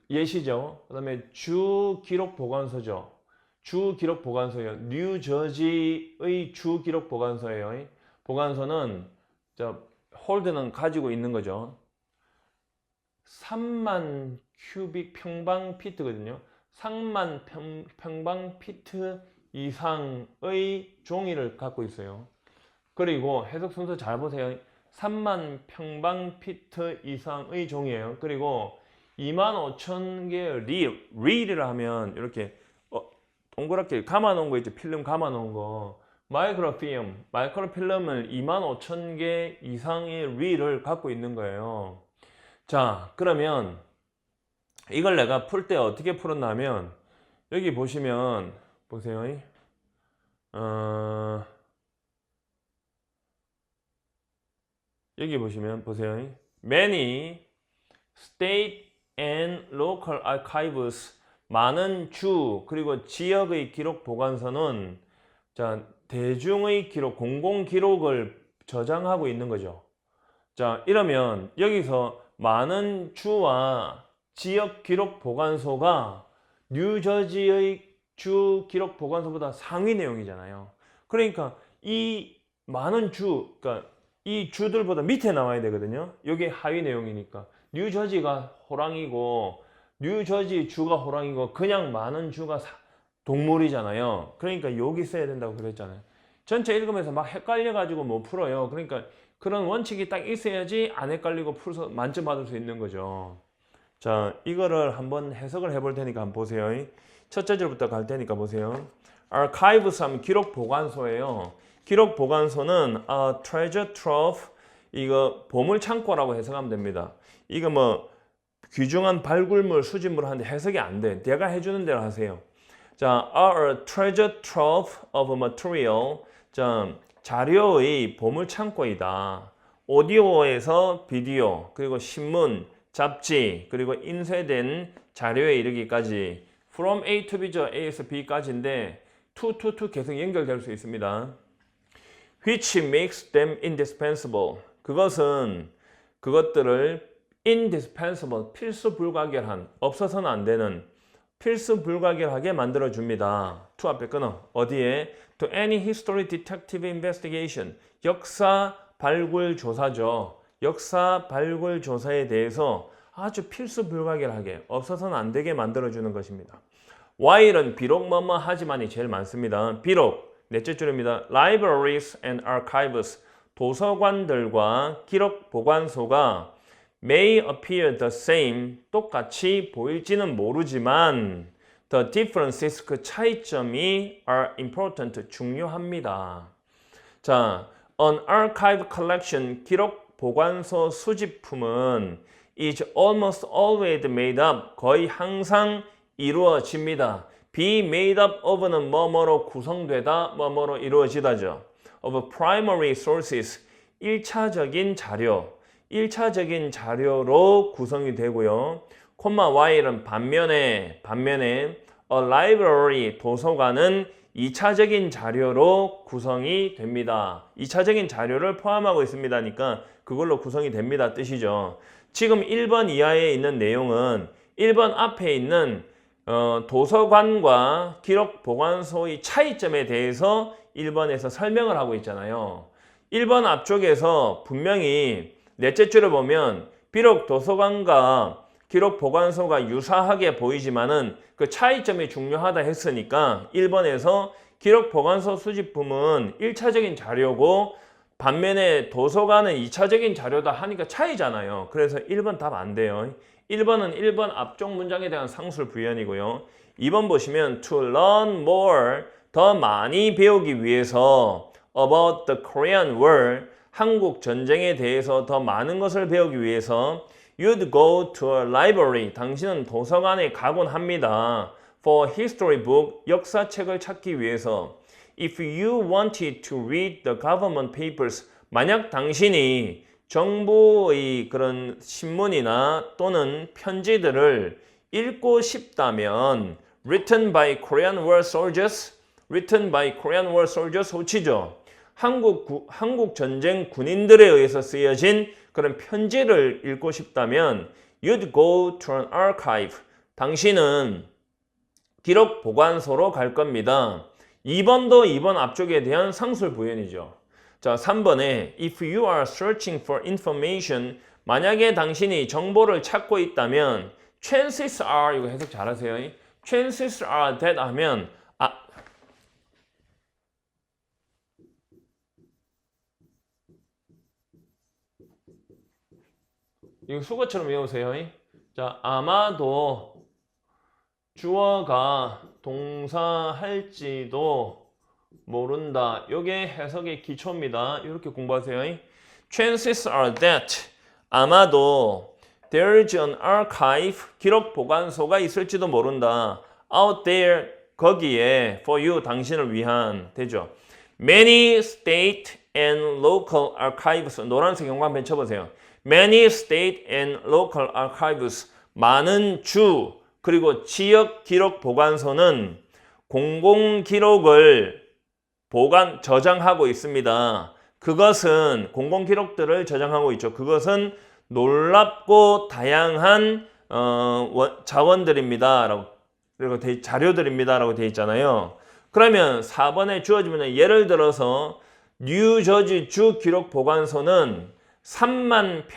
예시죠. 그 다음에 주 기록 보관소죠. 주 기록 보관소예요. 뉴저지의 주 기록 보관소예요. 보관소는 홀드는 가지고 있는 거죠. 3만 큐빅 평방 피트거든요. 3만 평방 피트 이상의 종이를 갖고 있어요. 그리고 해석 순서 잘 보세요. 3만 평방 피트 이상의 종이에요. 그리고 25,000개의 릴이라 하면 이렇게 동그랗게 감아놓은 거 있죠. 필름 감아놓은 거. 마이크로필름을 25,000개 이상의 릴을 갖고 있는 거예요. 자, 그러면 이걸 내가 풀 때 어떻게 풀었냐면 여기 보시면 보세요. 여기 보시면 보세요. Many state and local archives 많은 주 그리고 지역의 기록 보관소는 자, 대중의 기록, 공공 기록을 저장하고 있는 거죠. 자, 이러면 여기서 많은 주와 지역 기록 보관소가 뉴저지의 주 기록 보관소보다 상위 내용이잖아요. 그러니까 이 많은 그러니까 이 주들보다 밑에 나와야 되거든요. 이게 하위 내용이니까. 뉴저지가 호랑이고 뉴저지 주가 호랑이고 그냥 많은 주가 동물이잖아요. 그러니까 여기 써야 된다고 그랬잖아요. 전체 읽으면서 막 헷갈려가지고 못 풀어요. 그러니까 그런 원칙이 딱 있어야지 안 헷갈리고 풀어서 만점 받을 수 있는 거죠. 자, 이거를 한번 해석을 해볼 테니까 한번 보세요. 첫째 줄부터 갈 테니까 보세요. Archives 하면 기록 보관소예요. 기록 보관소는 treasure trove, 이거 보물 창고라고 해석하면 됩니다. 이거 뭐 귀중한 발굴물, 수집물 하는데 해석이 안 돼. 내가 해주는 대로 하세요. 자, are a treasure trove of material. 자, 자료의 보물 창고이다. 오디오에서 비디오, 그리고 신문, 잡지, 그리고 인쇄된 자료에 이르기까지 from A to B죠. A에서 B까지인데 to 계속 연결될 수 있습니다. which makes them indispensable. 그것들을 indispensable, 필수 불가결한, 없어서는 안 되는, 필수 불가결하게 만들어줍니다. to 앞에 끊어. 어디에? to any history detective investigation. 역사 발굴 조사죠. 역사 발굴 조사에 대해서 아주 필수 불가결하게, 없어서는 안 되게 만들어주는 것입니다. while은 비록 뭐뭐 하지만이 제일 많습니다. 비록, 넷째 줄입니다. libraries and archives. 도서관들과 기록 보관소가 may appear the same, 똑같이 보일지는 모르지만 the differences, 그 차이점이 are important, 중요합니다. 자, an archive collection, 기록 보관소 수집품은 is almost always made up, 거의 항상 이루어집니다. be made up of는 뭐뭐로 구성되다, 뭐뭐로 이루어지다죠. of primary sources, 1차적인 자료로 구성이 되고요. 콤마 while은 반면에 a library, 도서관은 2차적인 자료로 구성이 됩니다. 2차적인 자료를 포함하고 있습니다니까 그걸로 구성이 됩니다 뜻이죠. 지금 1번 이하에 있는 내용은 1번 앞에 있는 도서관과 기록 보관소의 차이점에 대해서 1번에서 설명을 하고 있잖아요. 1번 앞쪽에서 분명히 넷째 줄을 보면 비록 도서관과 기록 보관소가 유사하게 보이지만은 그 차이점이 중요하다 했으니까 1번에서 기록 보관소 수집품은 1차적인 자료고 반면에 도서관은 2차적인 자료다 하니까 차이잖아요. 그래서 1번 답 안 돼요. 1번은 1번 앞쪽 문장에 대한 상술 부연이고요. 2번 보시면 to learn more, 더 많이 배우기 위해서 about the Korean War, 한국 전쟁에 대해서 더 많은 것을 배우기 위해서 you'd go to a library, 당신은 도서관에 가곤 합니다. for history book, 역사책을 찾기 위해서. if you wanted to read the government papers, 만약 당신이 정부의 그런 신문이나 또는 편지들을 읽고 싶다면 written by Korean War soldiers, 호치죠. 한국 전쟁 군인들에 의해서 쓰여진 그런 편지를 읽고 싶다면 you'd go to an archive, 당신은 기록 보관소로 갈 겁니다. 2번도 2번 앞쪽에 대한 상술 부연이죠. 자, 3번에 if you are searching for information, 만약에 당신이 정보를 찾고 있다면 chances are, 이거 해석 잘하세요. chances are that 하면 이거 수거처럼 외우세요. 자, 아마도 주어가 동사할지도 모른다. 이게 해석의 기초입니다. 이렇게 공부하세요. Chances are that, 아마도 there's an archive, 기록 보관소가 있을지도 모른다. Out there, 거기에 for you, 당신을 위한, 되죠. Many state and local archives, 노란색 형광 한번 쳐보세요. Many state and local archives, 많은 주 그리고 지역 기록 보관소는 공공 기록을 저장하고 있습니다. 그것은 공공 기록들을 저장하고 있죠. 그것은 놀랍고 다양한 자원들입니다. 그리고 자료들입니다라고 되어 있잖아요. 그러면 4번에 주어지면 예를 들어서 뉴저지 주 기록 보관소는 3만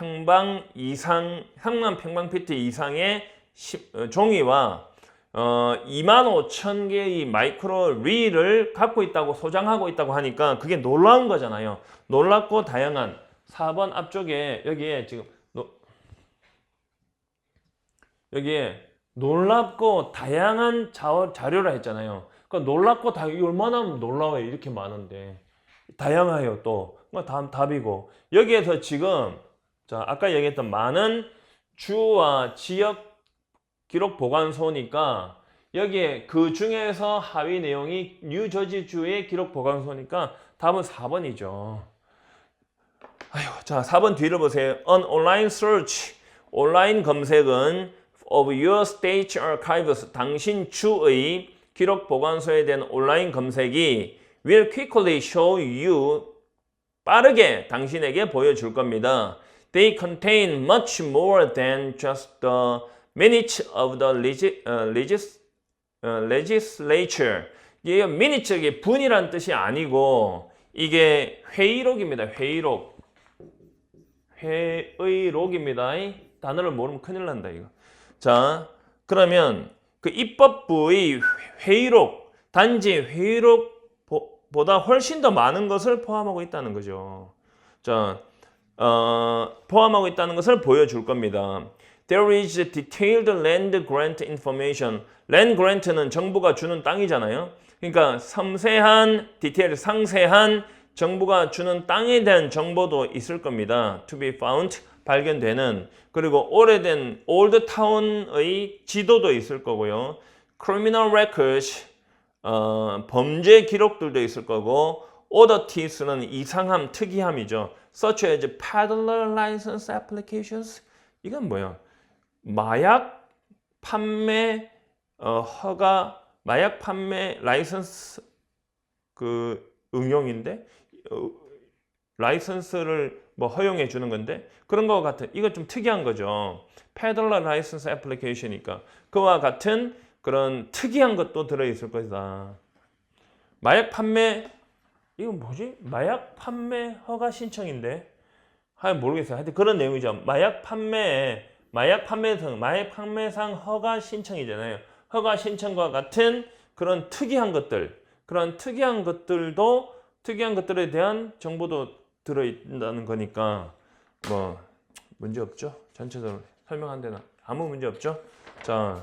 평방피트 이상의 종이와 2만 5천 개의 마이크로 릴을 갖고 있다고, 소장하고 있다고 하니까 그게 놀라운 거잖아요. 놀랍고 다양한. 4번 앞쪽에 여기에 지금 여기에 놀랍고 다양한 자료라 했잖아요. 그러니까 놀랍고 이게 얼마나 놀라워요. 이렇게 많은데. 다양해요 또. 답이고. 여기에서 지금 자 아까 얘기했던 많은 주와 지역 기록 보관소니까 여기에 그 중에서 하위 내용이 뉴저지 주의 기록 보관소니까 답은 4번이죠. 자 4번 뒤를 보세요. An online search, 온라인 검색은 of your state archives 당신 주의 기록 보관소에 대한 온라인 검색이 will quickly show you 빠르게 당신에게 보여줄 겁니다. They contain much more than just the minutes of the legislature. 이게 minute의 분이란 뜻이 아니고 이게 회의록입니다. 회의록. 회의록입니다. 단어를 모르면 큰일 난다 이거. 자, 그러면 그 입법부의 회의록, 단지 회의록보다 훨씬 더 많은 것을 포함하고 있다는 거죠. 자, 포함하고 있다는 것을 보여줄 겁니다. There is detailed land grant information. land grant는 정부가 주는 땅이잖아요. 그러니까 섬세한 디테일, 상세한 정부가 주는 땅에 대한 정보도 있을 겁니다. To be found, 발견되는. 그리고 오래된 old town의 지도도 있을 거고요. Criminal records, 범죄 기록들도 있을 거고, oddities,는 이상함, 특이함이죠. Such as peddler license applications. 이건 뭐야? 마약 판매 허가, 마약 판매 라이선스 그 응용인데 라이선스를 뭐 허용해 주는 건데 그런 거 같은 이거 좀 특이한 거죠. peddler license application이니까 그와 같은 그런 특이한 것도 들어 있을 것이다. 마약 판매 이거 뭐지? 마약 판매 허가 신청인데 모르겠어요. 하여튼 그런 내용이죠. 마약 판매상 허가 신청이잖아요. 허가 신청과 같은 그런 특이한 것들, 그런 특이한 것들에 대한 정보도 들어있다는 거니까 뭐 문제 없죠. 전체적으로 설명한 데는 아무 문제 없죠. 자,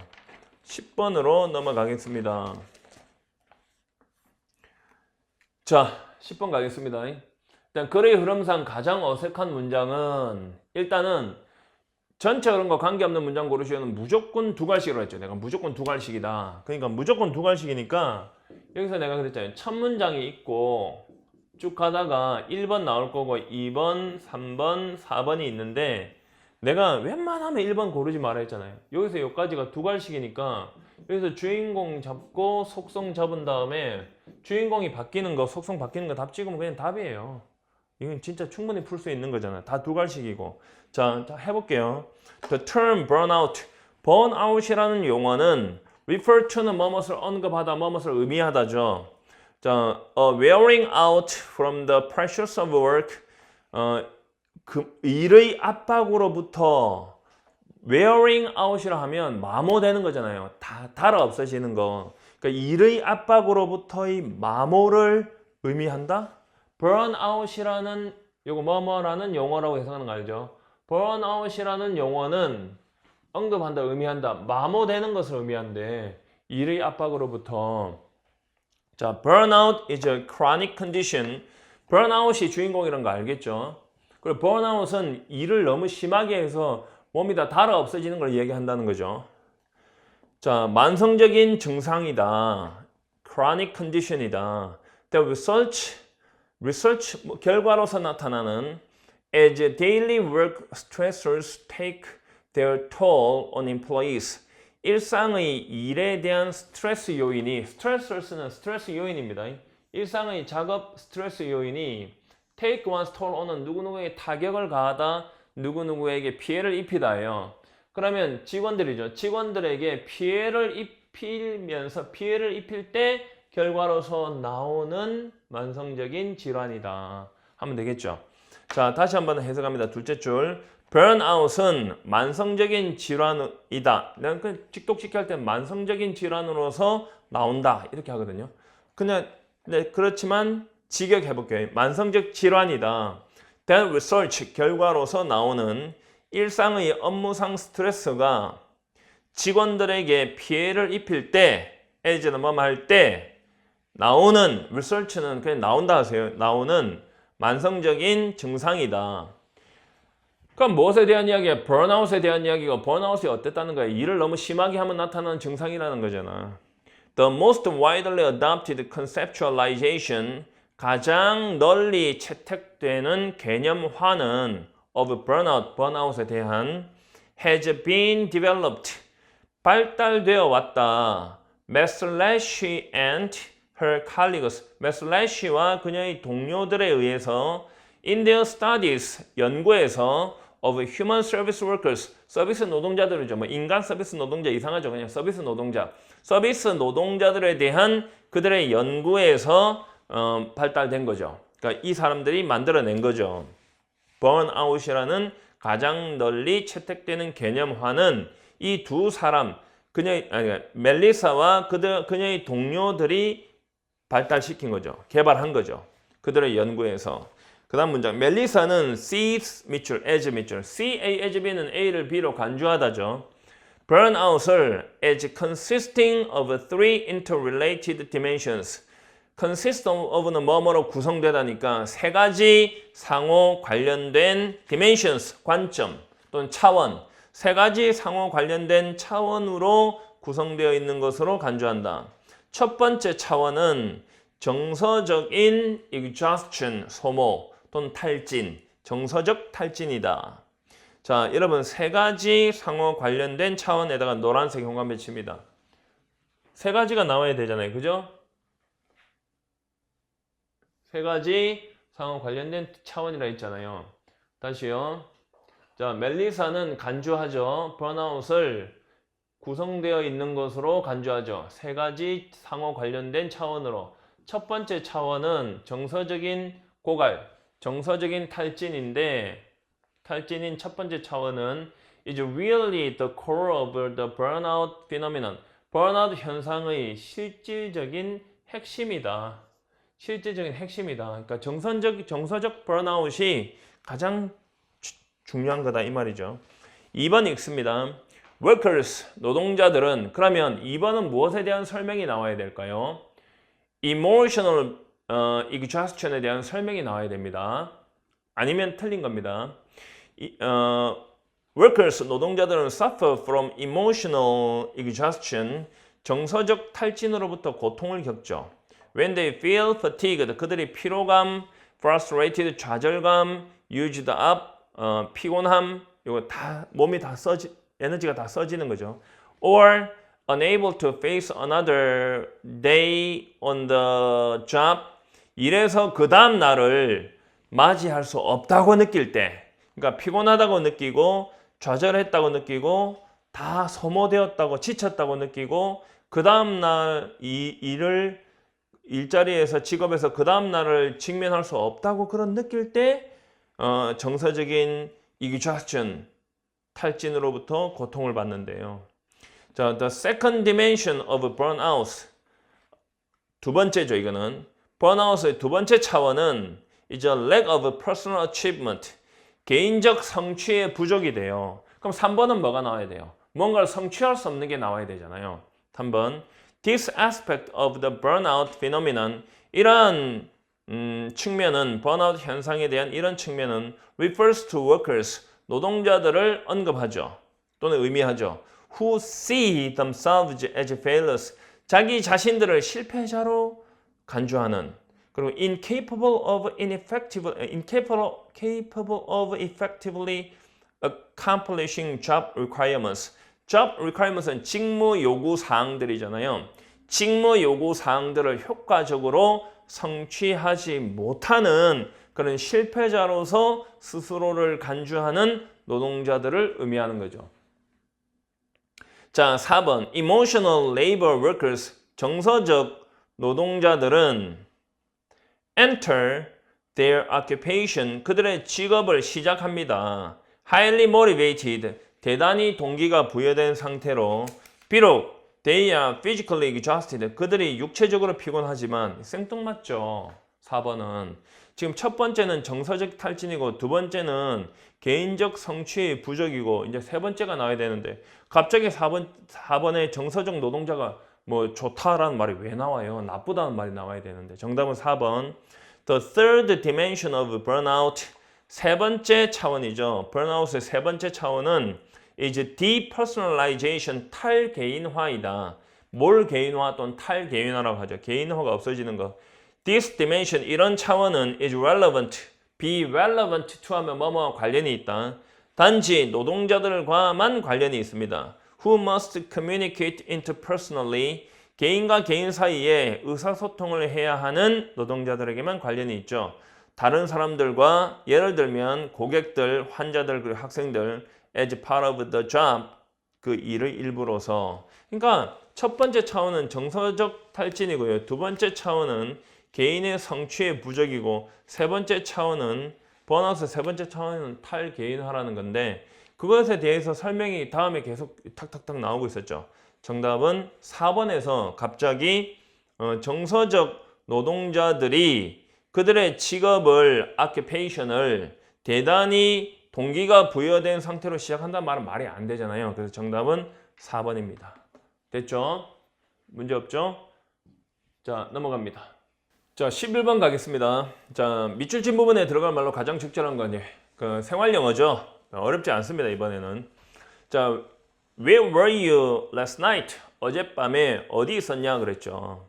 10번으로 넘어가겠습니다. 자, 10번 가겠습니다. 일단 글의 흐름상 가장 어색한 문장은 일단은 전체 그런 거 관계없는 문장 고르시면 무조건 두 갈식으로 했죠. 내가 무조건 두 갈식이다. 그러니까 무조건 두 갈식이니까 여기서 내가 그랬잖아요. 첫 문장이 있고 쭉 가다가 1번 나올 거고 2번, 3번, 4번이 있는데 내가 웬만하면 1번 고르지 말아 했잖아요. 여기서 여기까지가 두 갈식이니까 여기서 주인공 잡고 속성 잡은 다음에 주인공이 바뀌는 거, 속성 바뀌는 거 답 찍으면 그냥 답이에요. 이건 진짜 충분히 풀 수 있는 거잖아. 다 두 갈식이고. 자, 해볼게요. The term burnout, burnout이라는 용어는 refer to는 뭐뭇을 언급하다, 뭐뭇을 의미하다죠. 자, wearing out from the pressures of work, 일의 압박으로부터 wearing out이라 하면 마모되는 거잖아요. 다 달아 없어지는 거. 그러니까 일의 압박으로부터의 마모를 의미한다. burnout이라는 요거 뭐뭐라는 용어라고 해석하는 거 알죠? burnout이라는 용어는 언급한다, 의미한다, 마모되는 것을 의미한대. 일의 압박으로부터. 자, burnout is a chronic condition. burnout이 주인공이라는 거 알겠죠? 그리고 burnout은 일을 너무 심하게 해서 몸이 다 달아 없어지는 걸 얘기한다는 거죠. 자, 만성적인 증상이다. chronic condition이다. The research 결과로서 나타나는 as daily work stressors take their toll on employees. 일상의 일에 대한 스트레스 요인이, stressors는 스트레스 요인입니다. 일상의 작업 스트레스 요인이 take one's toll on은 누구누구에게 타격을 가하다, 누구누구에게 피해를 입히다예요. 그러면 직원들이죠. 직원들에게 피해를 입힐 때 결과로서 나오는 만성적인 질환이다 하면 되겠죠. 자, 다시 한번 해석합니다. 둘째 줄. burnout은 만성적인 질환이다. 내가 그 직독직히 할 때 만성적인 질환으로서 나온다 이렇게 하거든요. 그냥 그렇지만 직역해 볼게요. 만성적 질환이다. That research 결과로서 나오는 일상의 업무상 스트레스가 직원들에게 피해를 입힐 때, as는 뭐뭐 할 때 나오는 research는 그냥 나온다 하세요. 나오는 만성적인 증상이다. 그럼 무엇에 대한 이야기야? burnout에 대한 이야기고 burnout이 어땠다는 거야? 일을 너무 심하게 하면 나타나는 증상이라는 거잖아. The most widely adopted conceptualization, 가장 널리 채택되는 개념화는 of burnout, burnout에 대한 has been developed, 발달되어 왔다. Maslachey and her colleagues. Maslachey와 그녀의 동료들에 의해서 in their studies, 연구에서 of human service workers, 서비스 노동자들이죠. 뭐 인간 서비스 노동자 이상하죠. 그냥 서비스 노동자. 서비스 노동자들에 대한 그들의 연구에서 발달된 거죠. 그러니까 이 사람들이 만들어낸 거죠. burnout이라는 가장 널리 채택되는 개념화는 이 두 사람, 멜리사와 그녀의 동료들이 발달시킨 거죠. 개발한 거죠. 그들의 연구에서. 그 다음 문장. 멜리사는 sees 밑줄, as 밑줄. see A as B는 A를 B로 간주하다죠. burnout을 as consisting of three interrelated dimensions. consist of는 뭐뭐로 구성되다니까 세 가지 상호 관련된 dimensions, 관점 또는 차원. 세 가지 상호 관련된 차원으로 구성되어 있는 것으로 간주한다. 첫 번째 차원은 정서적인 exhaustion, 소모 또는 탈진, 정서적 탈진이다. 자, 여러분 세 가지 상호 관련된 차원에다가 노란색 현관 배치입니다. 세 가지가 나와야 되잖아요. 그죠? 세 가지 상호 관련된 차원이라 했잖아요. 다시요. 자, 멜리사는 간주하죠. burnout을 구성되어 있는 것으로 간주하죠. 세 가지 상호 관련된 차원으로. 첫 번째 차원은 정서적인 고갈, 정서적인 탈진인데 탈진인 첫 번째 차원은 is really the core of the burnout phenomenon. burnout 현상의 실질적인 핵심이다. 실질적인 핵심이다. 그러니까 정서적 burnout이 가장 중요한 거다 이 말이죠. 2번 읽습니다. workers, 노동자들은 그러면 2번은 무엇에 대한 설명이 나와야 될까요? emotional exhaustion에 대한 설명이 나와야 됩니다. 아니면 틀린 겁니다. workers, 노동자들은 suffer from emotional exhaustion, 정서적 탈진으로부터 고통을 겪죠. When they feel fatigued, 그들이 피로감, frustrated, 좌절감, used up, 피곤함, 이거 다 몸이 다 에너지가 다 써지는 거죠. Or unable to face another day on the job. 이래서 그 다음 날을 맞이할 수 없다고 느낄 때, 그러니까 피곤하다고 느끼고 좌절했다고 느끼고 다 소모되었다고 지쳤다고 느끼고 그 다음 날 이 일을 일자리에서 직업에서 그 다음 날을 직면할 수 없다고 그런 느낄 때 정서적인 exhaustion, 탈진으로부터 고통을 받는데요. 자, the second dimension of burnout. 두 번째죠, 이거는. burnout의 두 번째 차원은 is a lack of personal achievement. 개인적 성취의 부족이 돼요. 그럼 3번은 뭐가 나와야 돼요? 뭔가를 성취할 수 없는 게 나와야 되잖아요. 3번. This aspect of the burnout phenomenon. 이러한 측면은 burnout 현상에 대한 이런 측면은 refers to workers. 노동자들을 언급하죠. 또는 의미하죠. Who see themselves as failures. 자기 자신들을 실패자로 간주하는. 그리고 incapable of effectively accomplishing job requirements. job requirements은 직무 요구 사항들이잖아요. 직무 요구 사항들을 효과적으로 성취하지 못하는 그런 실패자로서 스스로를 간주하는 노동자들을 의미하는 거죠. 자, 4번 emotional labor workers. 정서적 노동자들은 enter their occupation. 그들의 직업을 시작합니다. highly motivated. 대단히 동기가 부여된 상태로 비록 they are physically exhausted. 그들이 육체적으로 피곤하지만 생뚱맞죠. 4번은 지금 첫 번째는 정서적 탈진이고 두 번째는 개인적 성취의 부족이고 이제 세 번째가 나와야 되는데 갑자기 4번에 정서적 노동자가 뭐 좋다라는 말이 왜 나와요? 나쁘다는 말이 나와야 되는데 정답은 4번. The third dimension of burnout. 세 번째 차원이죠. burnout의 세 번째 차원은 is depersonalization, 탈개인화이다. 뭘 개인화 또는 탈개인화라고 하죠. 개인화가 없어지는 거. This dimension, 이런 차원은 is relevant, be relevant to 하면 뭐뭐 관련이 있다. 단지 노동자들과만 관련이 있습니다. who must communicate interpersonally 개인과 개인 사이에 의사소통을 해야 하는 노동자들에게만 관련이 있죠. 다른 사람들과 예를 들면 고객들, 환자들, 그리고 학생들 as part of the job 그 일의 일부로서 그러니까 첫 번째 차원은 정서적 탈진이고요. 두 번째 차원은 개인의 성취의 부족이고 세 번째 차원은 번아웃의 세 번째 차원은 탈개인화라는 건데 그것에 대해서 설명이 다음에 계속 탁탁탁 나오고 있었죠. 정답은 4번에서 갑자기 정서적 노동자들이 그들의 직업을, occupation을 대단히 동기가 부여된 상태로 시작한다는 말은 말이 안 되잖아요. 그래서 정답은 4번입니다. 됐죠? 문제 없죠? 자, 넘어갑니다. 자, 11번 가겠습니다. 자, 밑줄 친 부분에 들어갈 말로 가장 적절한 건 그 생활 영어죠. 어렵지 않습니다, 이번에는. 자, Where were you last night? 어젯밤에 어디 있었냐 그랬죠.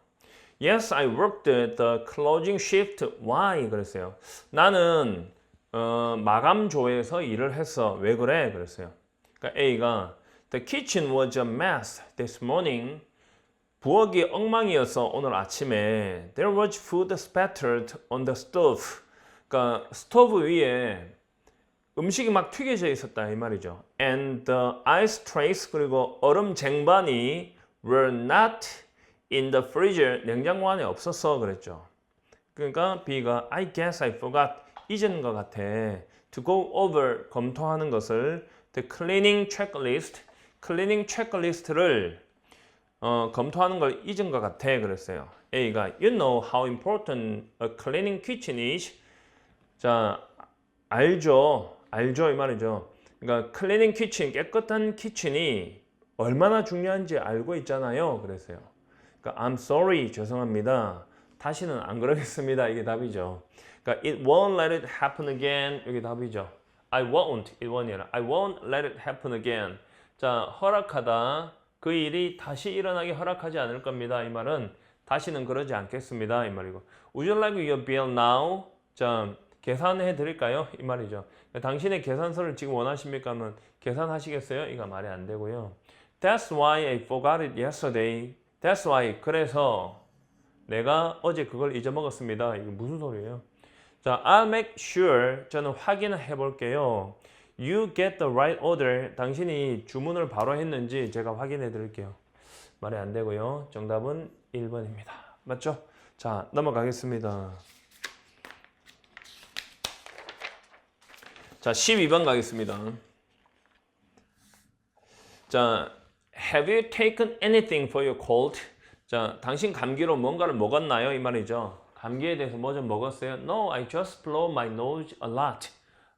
Yes, I worked at the closing shift. Why? 그랬어요. 나는 마감조에서 일을 했어. 왜 그래? 그랬어요. 그러니까 A가 The kitchen was a mess this morning. 부엌이 엉망이었어 오늘 아침에. There was food spattered on the stove. 그러니까 스토브 위에 음식이 막 튀겨져 있었다 이 말이죠. And the ice trays 그리고 얼음 쟁반이 were not in the freezer. 냉장고 안에 없었어 그랬죠. 그러니까 B가 I guess I forgot. 잊은 것 같아. To go over 검토하는 것을 the cleaning checklist. cleaning checklist를 검토하는 걸 잊은 것 같아 그랬어요. A가 You know how important a cleaning kitchen is. 자, 알죠 이 말이죠. 그러니까 cleaning kitchen, 깨끗한 키친이 얼마나 중요한지 알고 있잖아요 그랬어요. 그러니까 I'm sorry, 죄송합니다. 다시는 안 그러겠습니다. 이게 답이죠. 그러니까 it won't let it happen again. 이게 답이죠. I won't, it won't 아니라 I won't let it happen again. 자, 허락하다. 그 일이 다시 일어나게 허락하지 않을 겁니다. 이 말은 다시는 그러지 않겠습니다. 이 말이고. Would you like your bill now? 자, 계산해 드릴까요? 이 말이죠. 당신의 계산서를 지금 원하십니까? 하면 계산하시겠어요? 이거 말이 안 되고요. That's why I forgot it yesterday. That's why. 그래서 내가 어제 그걸 잊어먹었습니다. 이게 무슨 소리예요? 자, I'll make sure. 저는 확인해 볼게요. You get the right order. 당신이 주문을 바로 했는지 제가 확인해 드릴게요. 말이 안 되고요. 정답은 1번입니다. 맞죠? 자, 넘어가겠습니다. 자, 12번 가겠습니다. 자, Have you taken anything for your cold? 자, 당신 감기로 뭔가를 먹었나요? 이 말이죠. 감기에 대해서 뭐 좀 먹었어요? No, I just blow my nose a lot.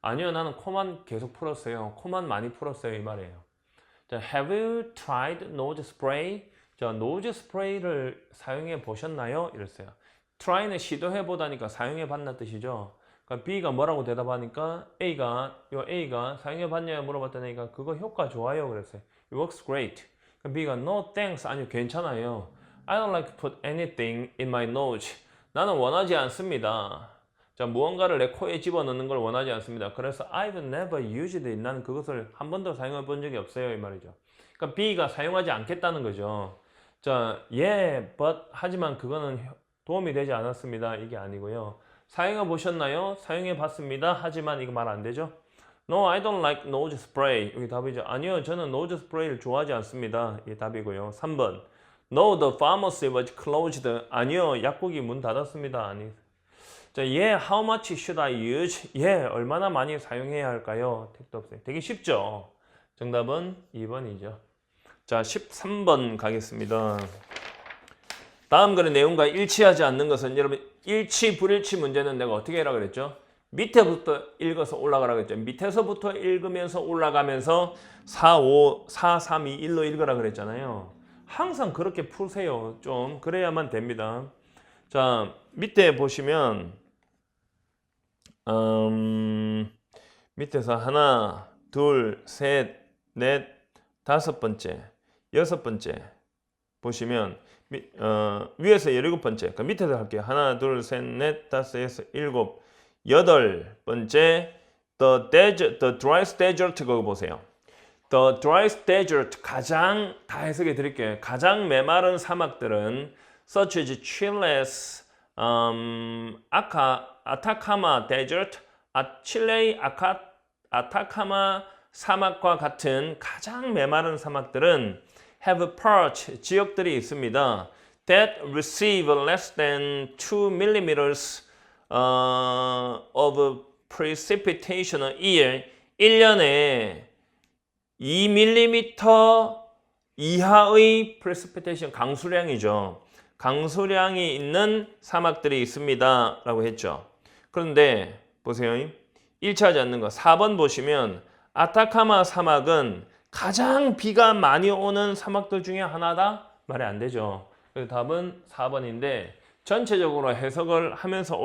아니요, 나는 코만 계속 풀었어요. 코만 많이 풀었어요. 이 말이에요. 자, Have you tried nose spray? 자, nose spray를 사용해 보셨나요? 이랬어요. try는 시도해 보다니까 사용해 봤나 뜻이죠. 그러니까 B가 뭐라고 대답하니까 A가 사용해 봤냐고 물어봤더니 A가 그거 효과 좋아요 그랬어요. It works great. 그러니까 B가 no thanks. 아니요, 괜찮아요. I don't like to put anything in my nose. 나는 원하지 않습니다. 자, 무언가를 내 코에 집어넣는 걸 원하지 않습니다. 그래서 I've never used it. 나는 그것을 한 번도 사용해 본 적이 없어요. 이 말이죠. 그러니까 B가 사용하지 않겠다는 거죠. 자, but 하지만 그거는 도움이 되지 않았습니다. 이게 아니고요. 사용해 보셨나요? 사용해 봤습니다. 하지만 이거 말 안 되죠? No, I don't like nose spray. 여기 답이죠. 아니요, 저는 nose spray를 좋아하지 않습니다. 이게 답이고요. 3번. No, the pharmacy was closed. 아니요, 약국이 문 닫았습니다. 아니. 자, how much should I use? 얼마나 많이 사용해야 할까요? 택도 없어요. 되게 쉽죠? 정답은 2번이죠. 자, 13번 가겠습니다. 다음 글의 내용과 일치하지 않는 것은 여러분 일치, 불일치 문제는 내가 어떻게 해라 그랬죠? 밑에부터 읽어서 올라가라 그랬죠. 밑에서부터 읽으면서 올라가면서 4, 5, 4, 3, 2, 1로 읽으라 그랬잖아요. 항상 그렇게 푸세요. 좀 그래야만 됩니다. 자, 밑에 보시면 밑에서 하나, 둘, 셋, 넷, 다섯 번째, 여섯 번째 보시면 위에서 17번째, 그러니까 밑에서 할게요. 하나, 둘, 셋, 넷, 다섯, 여섯, 일곱, 여덟 번째, the dryest desert 그거 보세요. The driest desert 가장 다 해석해 드릴게요. 가장 메마른 사막들은 such as Chile's 아타카마 desert, 칠레의 아타카마 사막과 같은 가장 메마른 사막들은 have parts 지역들이 있습니다. That receive less than 2 millimeters of precipitation a year. 1년에 2mm 이하의 precipitation 강수량이죠. 강수량이 있는 사막들이 있습니다. 라고 했죠. 그런데 보세요. 일치하지 않는 거 4번 보시면 아타카마 사막은 가장 비가 많이 오는 사막들 중에 하나다? 말이 안 되죠. 그래서 답은 4번인데 전체적으로 해석을 하면서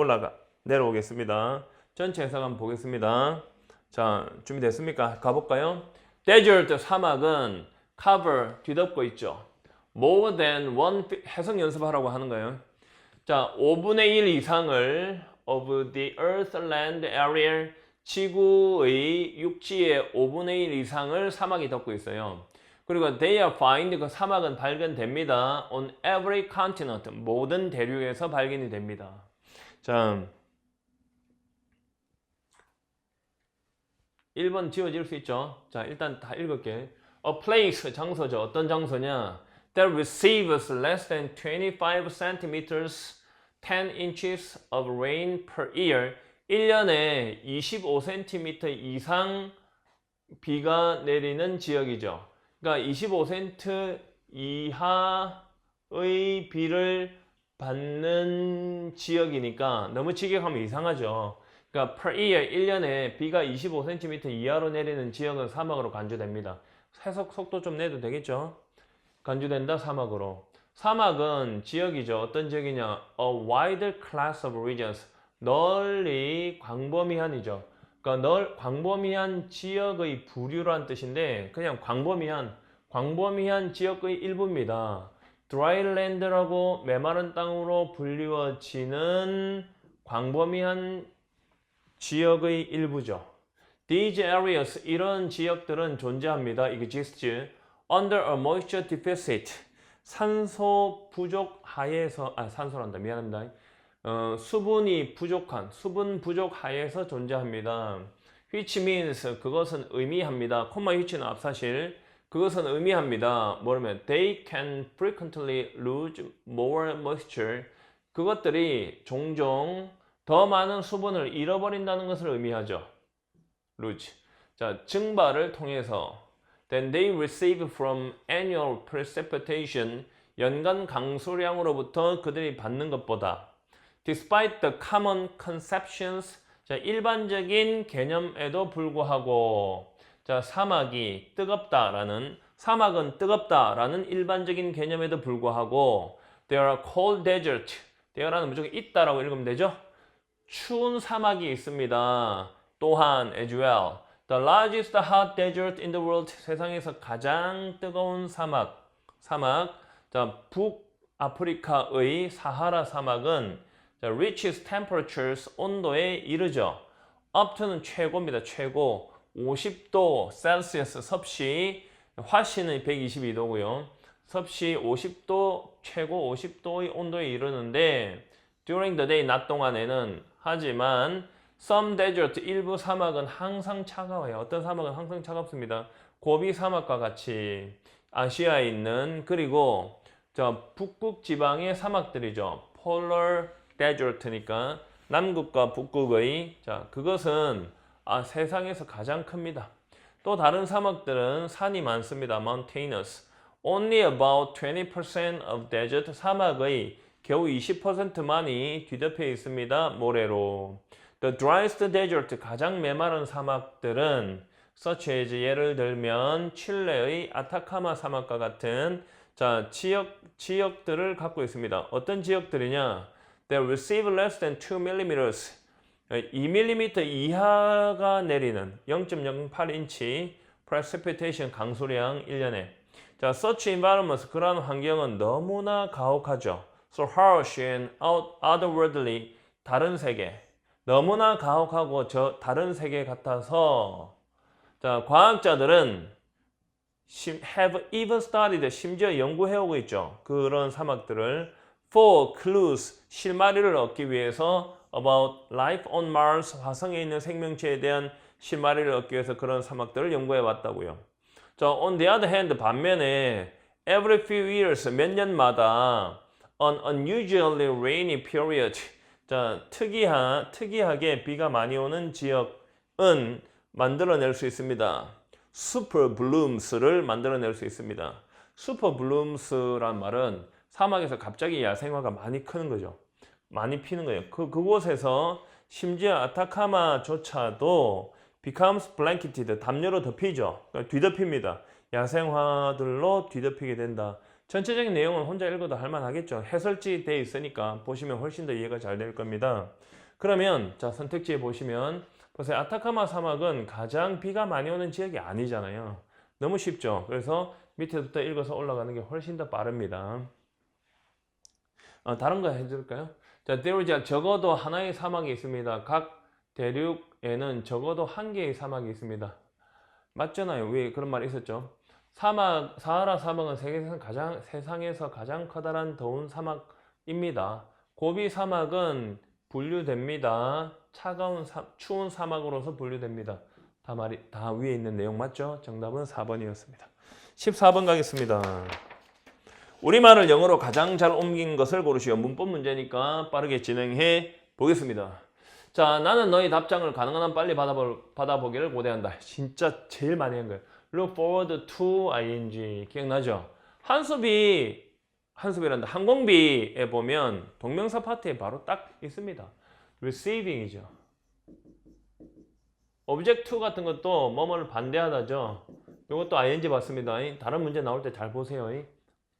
내려오겠습니다. 전체 해석 한번 보겠습니다. 자, 준비됐습니까? 가볼까요? Desert 사막은 cover 뒤덮고 있죠. More than one 해석 연습하라고 하는 거예요. 자, 5분의 1 이상을 of the earth land area 지구의 육지의 5분의 1 이상을 사막이 덮고 있어요. 그리고 they are found 그 사막은 발견됩니다. on every continent 모든 대륙에서 발견이 됩니다. 자, 1번 지워질 수 있죠. 자, 일단 다 읽을게. A place 장소죠. 어떤 장소냐? That receives less than 25 centimeters, 10 inches of rain per year. 1년에 25cm 이상 비가 내리는 지역이죠. 그러니까 25cm 이하의 비를 받는 지역이니까 너무 직역하면 이상하죠. 그러니까 per year 1년에 비가 25cm 이하로 내리는 지역은 사막으로 간주됩니다. 해석 속도 좀 내도 되겠죠? 간주된다 사막으로. 사막은 지역이죠. 어떤 지역이냐? A wide class of regions. 널리 광범위한이죠. 그러니까 광범위한 지역의 부류란 뜻인데 그냥 광범위한 지역의 일부입니다. 드라이랜드라고 메마른 땅으로 불리워지는 광범위한 지역의 일부죠. These areas 이런 지역들은 존재합니다. exists under a moisture deficit 산소 부족 하에서 산소란다 미안합니다. 수분 부족 하에서 존재합니다. which means 그것은 의미합니다. 콤마 which는 앞사실 그것은 의미합니다. 뭐냐면 they can frequently lose more moisture 그것들이 종종 더 많은 수분을 잃어버린다는 것을 의미하죠. lose. 자, 증발을 통해서 then they receive from annual precipitation 연간 강수량으로부터 그들이 받는 것보다 despite the common conceptions 자, 일반적인 개념에도 불구하고 자, 사막은 뜨겁다라는 일반적인 개념에도 불구하고 there are cold desert there라는 무조건 있다라고 읽으면 되죠. 추운 사막이 있습니다. 또한 as well the largest hot desert in the world 세상에서 가장 뜨거운 사막 자, 북아프리카의 사하라 사막은 자, reaches temperatures 온도에 이르죠. up to는 최고입니다. 최고 50도 셀시어스 섭씨 화씨는 122도고요. 섭씨 50도 최고 50도의 온도에 이르는데 during the day 낮 동안에는 하지만 some desert 일부 사막은 항상 차가워요. 어떤 사막은 항상 차갑습니다. 고비 사막과 같이 아시아에 있는 그리고 저 북극 지방의 사막들이죠. polar desert니까 남극과 북극의 자 그것은 세상에서 가장 큽니다. 또 다른 사막들은 산이 많습니다. mountainous. Only about 20% of desert 사막의 겨우 20%만이 뒤덮여 있습니다. 모래로. The driest desert 가장 메마른 사막들은 such as 예를 들면 칠레의 아타카마 사막과 같은 자 지역들을 갖고 있습니다. 어떤 지역들이냐? They receive less than 2 millimeters 2mm 이하가 내리는 0.08인치 precipitation 강수량 1년에 자 such environments 그러한 환경은 너무나 가혹하죠. So harsh and otherworldly 다른 세계 너무나 가혹하고 다른 세계 같아서 자 과학자들은 have even studied 심지어 연구해오고 있죠. 그런 사막들을 for clues 실마리를 얻기 위해서 about life on Mars 화성에 있는 생명체에 대한 실마리를 얻기 위해서 그런 사막들을 연구해 왔다고요. 자, on the other hand 반면에 every few years 몇 년마다 an unusually rainy period 자, 특이하게 비가 많이 오는 지역은 만들어낼 수 있습니다. super blooms를 만들어낼 수 있습니다. super blooms란 말은 사막에서 갑자기 야생화가 많이 크는 거죠. 많이 피는 거예요. 그곳에서 심지어 아타카마조차도 becomes blanketed, 담요로 덮이죠. 그러니까 뒤덮입니다. 야생화들로 뒤덮이게 된다. 전체적인 내용은 혼자 읽어도 할만하겠죠. 해설지 돼 있으니까 보시면 훨씬 더 이해가 잘 될 겁니다. 그러면 자 선택지에 보시면 보세요. 아타카마 사막은 가장 비가 많이 오는 지역이 아니잖아요. 너무 쉽죠. 그래서 밑에부터 읽어서 올라가는 게 훨씬 더 빠릅니다. 다른 거 해줄까요? 자, there is 적어도 하나의 사막이 있습니다. 각 대륙에는 적어도 한 개의 사막이 있습니다. 맞잖아요. 왜 그런 말이 있었죠? 사하라 사막은 세상에서 가장 커다란 더운 사막입니다. 고비 사막은 분류됩니다. 추운 사막으로서 분류됩니다. 다 위에 있는 내용 맞죠? 정답은 4번이었습니다. 14번 가겠습니다. 우리말을 영어로 가장 잘 옮긴 것을 고르시오. 문법 문제니까 빠르게 진행해 보겠습니다. 자, 나는 너희 답장을 가능한 한 빨리 받아보기를 고대한다. 진짜 제일 많이 한 거예요. Look forward to ing. 기억나죠? 한수비란다. 항공비에 보면 동명사 파트에 바로 딱 있습니다. receiving이죠. object to 같은 것도 뭐뭐를 반대하다죠. 이것도 ing 봤습니다. 다른 문제 나올 때 잘 보세요.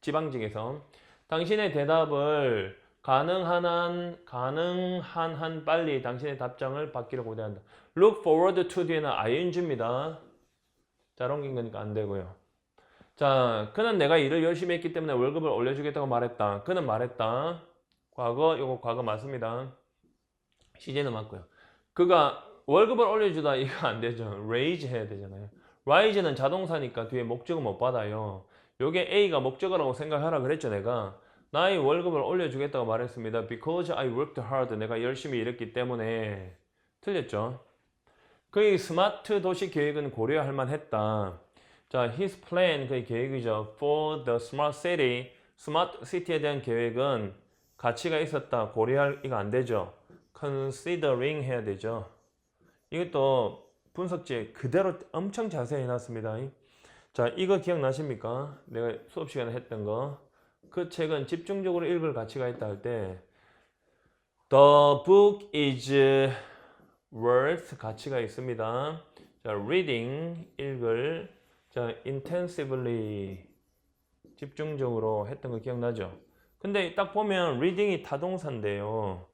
지방직에서 당신의 대답을 가능한 한 빨리 당신의 답장을 받기를 고대한다. Look forward to 뒤에는 ing입니다. 잘 옮긴 거니까 안 되고요. 자, 그는 내가 일을 열심히 했기 때문에 월급을 올려주겠다고 말했다. 그는 말했다. 이거 과거 맞습니다. 시제는 맞고요. 그가 월급을 올려주다 이거 안 되죠. raise 해야 되잖아요. raise는 자동사니까 뒤에 목적은 못 받아요. 요게 A가 목적어라고 생각하라 그랬죠, 내가. 나의 월급을 올려주겠다고 말했습니다. Because I worked hard. 내가 열심히 일했기 때문에. 틀렸죠? 그의 스마트 도시 계획은 고려할 만했다. 자, his plan, 그의 계획이죠. For the smart city. 스마트 시티에 대한 계획은 가치가 있었다. 고려할, 이거 안 되죠. Considering 해야 되죠. 이것도 분석지에 그대로 엄청 자세히 해놨습니다. 자, 이거 기억나십니까? 내가 수업 시간에 했던 거. 그 책은 집중적으로 읽을 가치가 있다 할 때 The book is worth 가치가 있습니다. 자, reading 읽을. 자, intensively 집중적으로 했던 거 기억나죠? 근데 딱 보면 reading이 타동사인데요.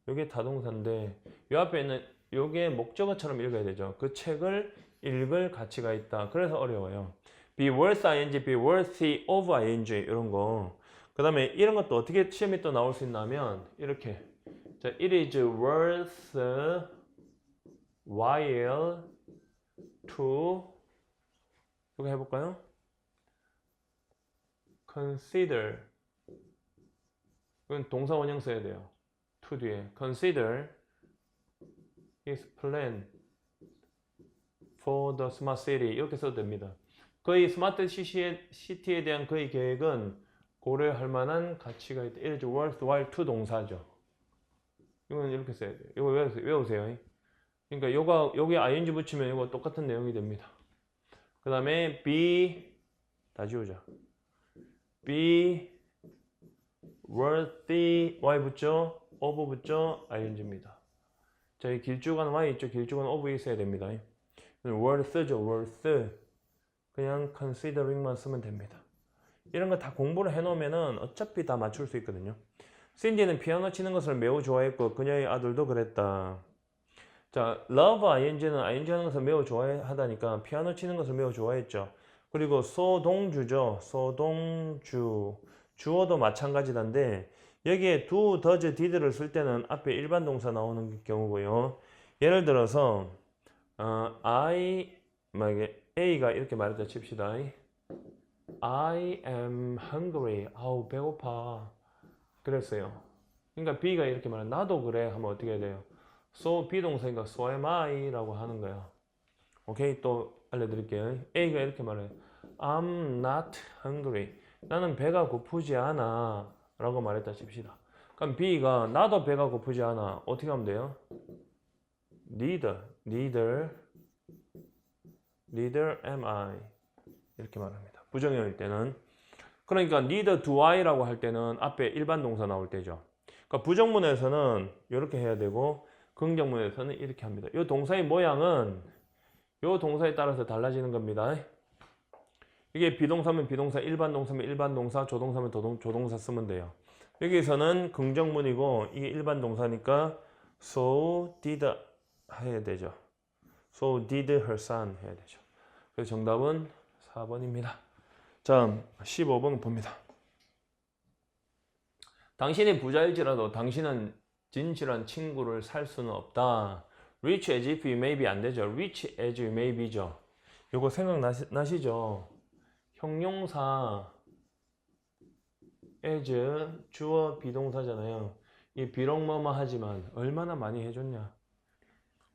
요게 타동사인데 요 앞에는 요게 목적어처럼 읽어야 되죠. 그 책을 읽을 가치가 있다. 그래서 어려워요. be worth ing, be worthy of ing 이런 거. 그 다음에 이런 것도 어떻게 시험에 또 나올 수 있냐면 이렇게 자, it is worth while to 이거 해볼까요? consider 이건 동사 원형 써야 돼요. to 뒤에 consider his plan for the smart city 이렇게 써도 됩니다. 그의 스마트 시티에 대한 그의 계획은 고려할 만한 가치가 있다. It is worthwhile to 동사죠. 이건 이렇게 써야 돼요. 이거 외우세요. 그러니까 여기 ing 붙이면 이거 똑같은 내용이 됩니다. 그 다음에 be 다 지우자. be worthy y 붙죠. of 붙죠. ing입니다. 자, 이 길쭉한 y 있죠. 길쭉한 of 있어야 됩니다. worth죠. worth. 그냥 considering만 쓰면 됩니다. 이런 거 다 공부를 해놓으면은 어차피 다 맞출 수 있거든요. 신디는 피아노 치는 것을 매우 좋아했고 그녀의 아들도 그랬다. 자, love ing는 ing 하는 것을 매우 좋아하다니까 피아노 치는 것을 매우 좋아했죠. 그리고 소동주죠. 소동주. 주어도 마찬가지단데 여기에 do, does, did를 쓸 때는 앞에 일반 동사 나오는 경우고요. 예를 들어서 A가 이렇게 말했다 칩시다. I am hungry. 아우 배고파. 그랬어요. 그러니까 B가 이렇게 말해. 나도 그래 하면 어떻게 해야 돼요? So 비동사니까 so am I 라고 하는 거야. 오케이 또 알려드릴게요. A가 이렇게 말해. I'm not hungry. 나는 배가 고프지 않아 라고 말했다 칩시다. 그럼 B가 나도 배가 고프지 않아. 어떻게 하면 돼요? Neither am I. 이렇게 말합니다. 부정형일 때는. 그러니까 neither do I라고 할 때는 앞에 일반 동사 나올 때죠. 그러니까 부정문에서는 이렇게 해야 되고 긍정문에서는 이렇게 합니다. 이 동사의 모양은 이 동사에 따라서 달라지는 겁니다. 이게 비동사면 비동사, 일반 동사면 일반 동사, 조동사면 조동사 쓰면 돼요. 여기서는 긍정문이고 이게 일반 동사니까 so did 해야 되죠. So did her son 해야 되죠. 그래서 정답은 4번입니다. 자, 15번 봅니다. 당신이 부자일지라도 당신은 진실한 친구를 살 수는 없다. Rich as if you may be 안 되죠. Rich as you may be죠. 요거 생각나시죠? 형용사 as 주어 비동사잖아요. 이 비록 뭐뭐 하지만 얼마나 많이 해줬냐?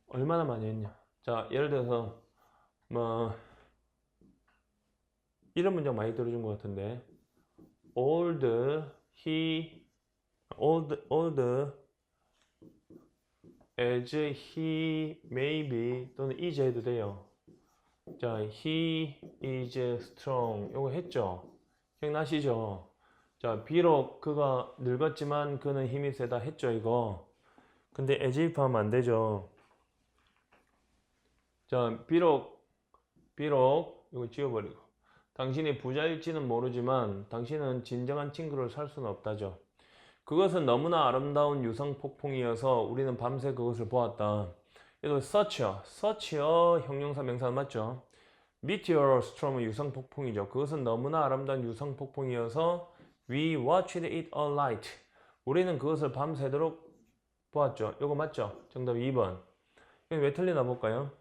얼마나 많이 했냐? 자, 예를 들어서 뭐 이런 문장 많이 들어준 것 같은데 old as he may be 또는 is 해도 돼요. 자, he is strong 요거 했죠? 기억나시죠? 자, 비록 그가 늙었지만 그는 힘이 세다 했죠 이거. 근데 as if 하면 안 되죠. 자, 비록 이거 지워버리고 당신이 부자일지는 모르지만 당신은 진정한 친구를 살 수는 없다죠. 그것은 너무나 아름다운 유성폭풍이어서 우리는 밤새 그것을 보았다. 이거 such요. 형용사 명사 맞죠? meteor storm은 유성폭풍이죠. 그것은 너무나 아름다운 유성폭풍이어서 we watched it all night. 우리는 그것을 밤새도록 보았죠. 이거 맞죠? 정답 2번. 왜 틀리나 볼까요?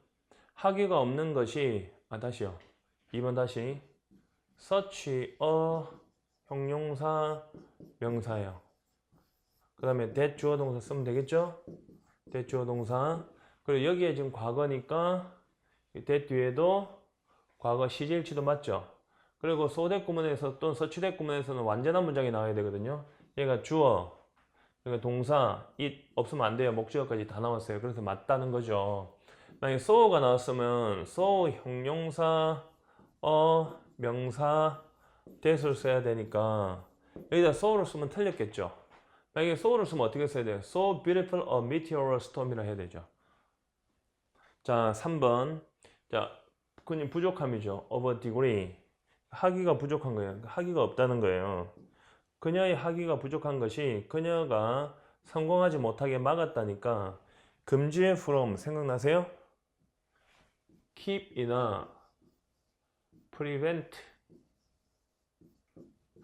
하기가 없는 것이 다시요. 2번 다시 such a 형용사 명사예요. 그 다음에 that 주어 동사 쓰면 되겠죠? that 주어 동사. 그리고 여기에 지금 과거니까 that 뒤에도 과거 시제일치도 맞죠? 그리고 so that 구문에서 또는 such that 구문에서는 완전한 문장이 나와야 되거든요. 얘가 주어, 그러니까 동사, it 없으면 안 돼요. 목적어까지 다 나왔어요. 그래서 맞다는 거죠. 만약에 so가 나왔으면 so 형용사, 명사, that을 써야 되니까 여기다 so를 쓰면 틀렸겠죠. 만약에 so를 쓰면 어떻게 써야 돼요? So beautiful a meteor storm이라 해야 되죠. 자, 3번. 자, 그님 부족함이죠. of a degree. 학위가 부족한 거예요. 학위가 없다는 거예요. 그녀의 학위가 부족한 것이 그녀가 성공하지 못하게 막았다니까 금지의 from 생각나세요? keep이나 prevent,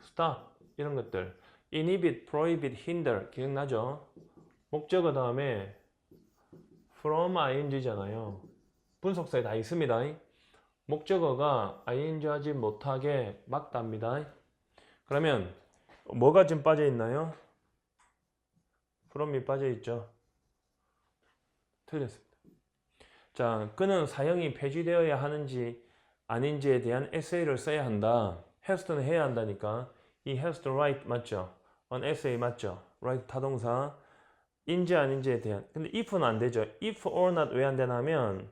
stop 이런 것들 inhibit, prohibit, hinder 기억나죠? 목적어 다음에 from ing잖아요. 분속사에 다 있습니다. 목적어가 ing 하지 못하게 막답니다. 그러면 뭐가 지금 빠져 있나요? from이 빠져 있죠. 틀렸습니다. 자, 그는 사형이 폐지되어야 하는지 아닌지에 대한 에세이를 써야 한다. has to는 해야 한다니까 이 has to write 맞죠? on essay 맞죠? write 타동사 인지 아닌지에 대한. 근데 if는 안 되죠. if or not 왜 안 되냐면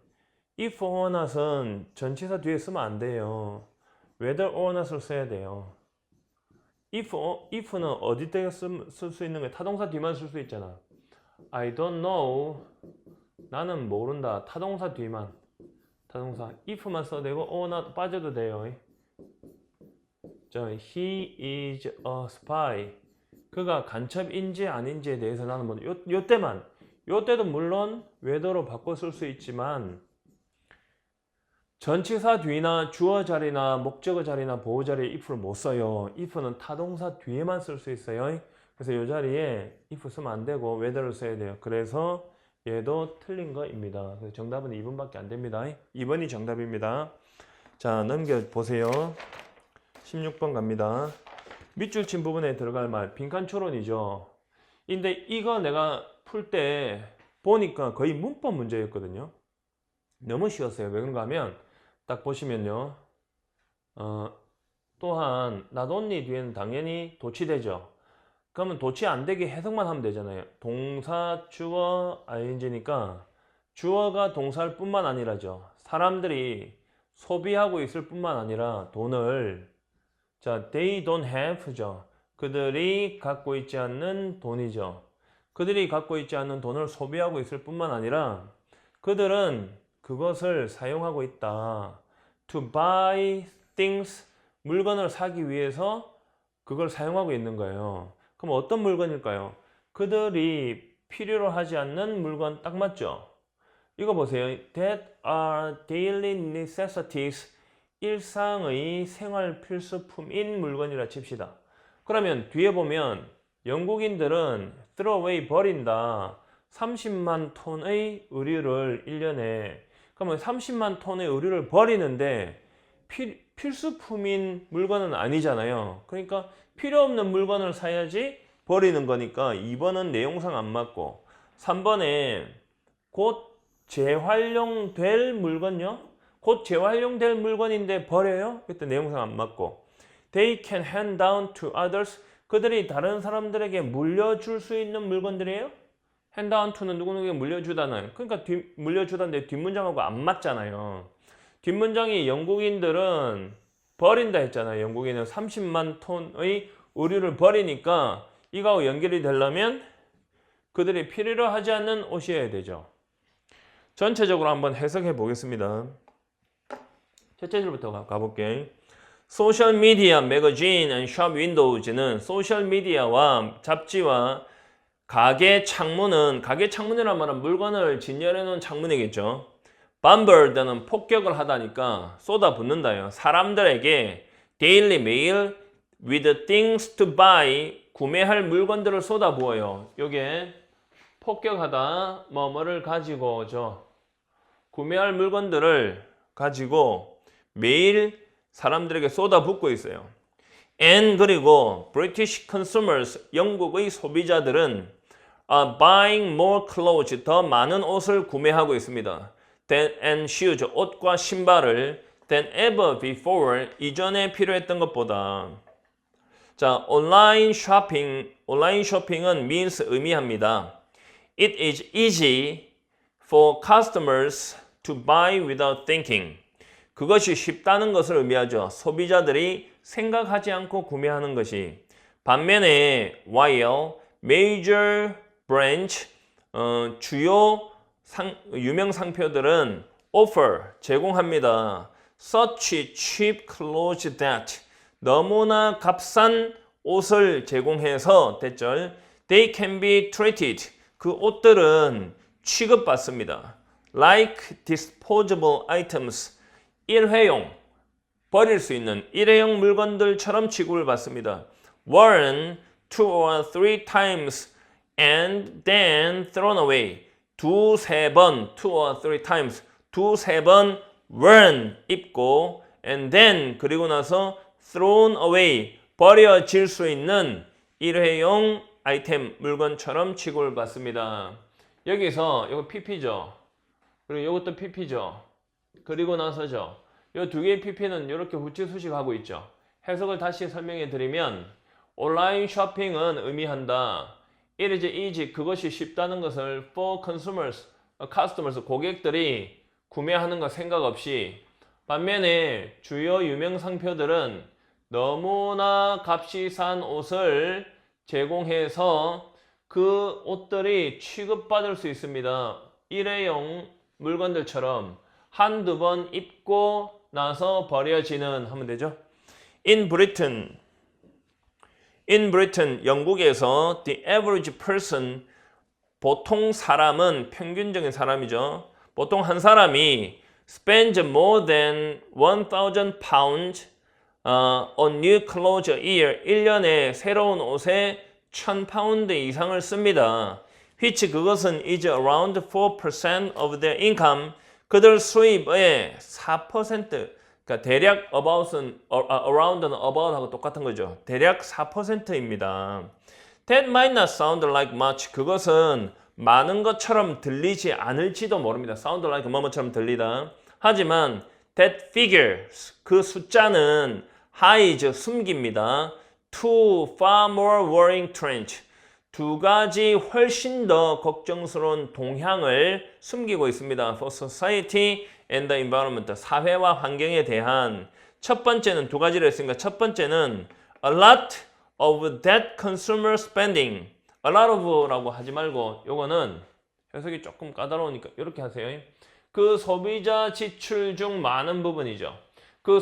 if or not은 전치사 뒤에 쓰면 안 돼요. whether or not을 써야 돼요. if는 어디 때 쓸 수 있는 거야? 타동사 뒤만 쓸 수 있잖아. I don't know. 나는 모른다. 타동사 뒤만. 타동사 if만 써도 되고 or not 빠져도 돼요. 자, he is a spy. 그가 간첩인지 아닌지에 대해서 나는 뭐 요 때도 물론 whether로 바꿔 쓸 수 있지만 전치사 뒤나 주어 자리나 목적어 자리나 보호 자리에 if를 못 써요. if는 타동사 뒤에만 쓸 수 있어요. 그래서 이 자리에 if 쓰면 안 되고 whether를 써야 돼요. 그래서 얘도 틀린 거입니다. 그래서 정답은 2번밖에 안 됩니다. 2번이 정답입니다. 자, 넘겨보세요. 16번 갑니다. 밑줄 친 부분에 들어갈 말 빈칸 추론이죠. 근데 이거 내가 풀 때 보니까 거의 문법 문제였거든요. 너무 쉬웠어요. 왜 그런가 하면 딱 보시면요. 또한 not only 뒤에는 당연히 도치되죠. 그러면 도치 안 되게 해석만 하면 되잖아요. 동사, 주어, ing니까 주어가 동사일 뿐만 아니라죠. 사람들이 소비하고 있을 뿐만 아니라 돈을 자, they don't have죠. 그들이 갖고 있지 않는 돈이죠. 그들이 갖고 있지 않는 돈을 소비하고 있을 뿐만 아니라 그들은 그것을 사용하고 있다. To buy things, 물건을 사기 위해서 그걸 사용하고 있는 거예요. 그럼 어떤 물건일까요? 그들이 필요로 하지 않는 물건 딱 맞죠? 이거 보세요. That are daily necessities. 일상의 생활 필수품인 물건이라 칩시다. 그러면 뒤에 보면 영국인들은 throw away 버린다. 30만 톤의 의류를 1년에. 그러면 30만 톤의 의류를 버리는데 필수품인 물건은 아니잖아요. 그러니까 필요 없는 물건을 사야지 버리는 거니까 2번은 내용상 안 맞고 3번에 곧 재활용될 물건요? 곧 재활용될 물건인데 버려요? 그때 내용상 안 맞고 They can hand down to others. 그들이 다른 사람들에게 물려줄 수 있는 물건들이에요? hand down to는 누구누구에게 물려주다는 그러니까 물려주다인데 뒷문장하고 안 맞잖아요. 뒷문장이 영국인들은 버린다 했잖아요. 영국인은 30만 톤의 의류를 버리니까 이거하고 연결이 되려면 그들이 필요로 하지 않는 옷이어야 되죠. 전체적으로 한번 해석해 보겠습니다. 첫째 줄부터 가볼게요. 소셜 미디어, 매거진, and 샵 윈도우즈는 소셜 미디어와 잡지와 가게 창문은 가게 창문이란 말은 물건을 진열해 놓은 창문이겠죠. bombard는 폭격을 하다니까 쏟아붓는다요. 사람들에게 daily 매일 with things to buy 구매할 물건들을 쏟아부어요. 요게 폭격하다 뭐뭐를 가지고죠. 구매할 물건들을 가지고 매일 사람들에게 쏟아붓고 있어요. And 그리고 British consumers 영국의 소비자들은 are buying more clothes 더 많은 옷을 구매하고 있습니다. and shoes 옷과 신발을 than ever before 이전에 필요했던 것보다. 자, 온라인 쇼핑은 means 의미합니다. It is easy for customers to buy without thinking. 그것이 쉽다는 것을 의미하죠. 소비자들이 생각하지 않고 구매하는 것이. 반면에 while major branch 주요 유명 상표들은 offer 제공합니다. such cheap clothes that 너무나 값싼 옷을 제공해서 대절 they can be treated 그 옷들은 취급받습니다. like disposable items 일회용 버릴 수 있는 일회용 물건들처럼 취급을 받습니다. worn 2 or 3 times and then thrown away 두세 번 2 or 3 times 두세 번 worn 입고 and then 그리고 나서 thrown away 버려질 수 있는 일회용 아이템 물건처럼 취급을 받습니다. 여기서 이거 PP죠. 그리고 이것도 PP죠. 그리고 나서죠. 이 두 개의 PP는 이렇게 후치수식하고 있죠. 해석을 다시 설명해 드리면 온라인 쇼핑은 의미한다. It is easy. 그것이 쉽다는 것을 for consumers, customers, 고객들이 구매하는 거 생각 없이 반면에 주요 유명 상표들은 너무나 값이 싼 옷을 제공해서 그 옷들이 취급받을 수 있습니다. 일회용 물건들처럼 한두 번 입고 나서 버려지는 하면 되죠. In Britain, 영국에서 the average person, 보통 사람은 평균적인 사람이죠. 보통 한 사람이 spends more than 1,000 pounds on new clothes a year. 1년에 새로운 옷에 1,000파운드 이상을 씁니다. which 그것은 is around 4% of their income. 그들 수입의 4%, 그러니까 대략 about은 around는 about하고 똑같은 거죠. 대략 4%입니다. That might not sound like much. 그것은 많은 것처럼 들리지 않을지도 모릅니다. Sound like 뭐뭐처럼 들리다. 하지만 that figure, 그 숫자는 hide, 숨깁니다. Two far more worrying trends. 두 가지 훨씬 더 걱정스러운 동향을 숨기고 있습니다. For society and the environment. 사회와 환경에 대한 첫 번째는 두 가지를 했으니까 첫 번째는 a lot of that consumer spending. a lot of라고 하지 말고 요거는 해석이 조금 까다로우니까 이렇게 하세요. 그 소비자 지출 중 많은 부분이죠. 그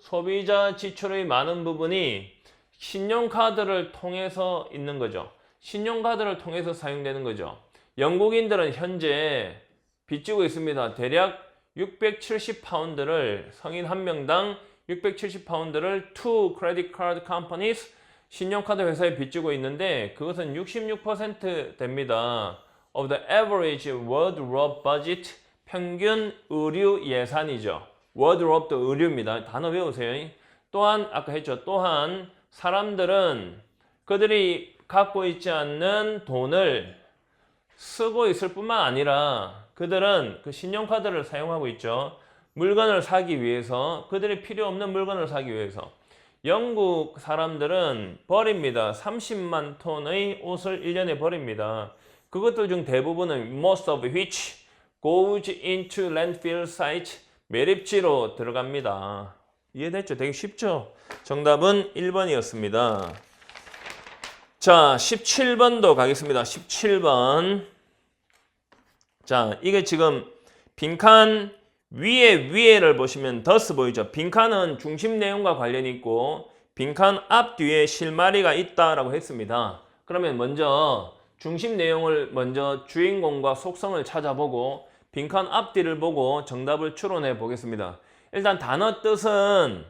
소비자 지출의 많은 부분이 신용카드를 통해서 있는 거죠. 신용카드를 통해서 사용되는 거죠. 영국인들은 현재 빚지고 있습니다. 대략 670파운드를 성인 한 명당 670파운드를 two credit card companies 신용카드 회사에 빚지고 있는데 그것은 66% 됩니다. of the average wardrobe budget 평균 의류 예산이죠. wardrobe도 의류입니다. 단어 외우세요. 또한 아까 했죠. 또한 사람들은 그들이 갖고 있지 않는 돈을 쓰고 있을 뿐만 아니라 그들은 그 신용카드를 사용하고 있죠. 물건을 사기 위해서, 그들이 필요 없는 물건을 사기 위해서. 영국 사람들은 버립니다. 30만 톤의 옷을 1년에 버립니다. 그것들 중 대부분은 most of which goes into landfill site, 매립지로 들어갑니다. 이해됐죠? 되게 쉽죠? 정답은 1번이었습니다. 자, 17번도 가겠습니다. 17번. 자, 이게 지금 빈칸 위에를 보시면 thus 보이죠? 빈칸은 중심 내용과 관련이 있고 빈칸 앞 뒤에 실마리가 있다라고 했습니다. 그러면 먼저 중심 내용을 먼저 주인공과 속성을 찾아보고 빈칸 앞뒤를 보고 정답을 추론해 보겠습니다. 일단 단어 뜻은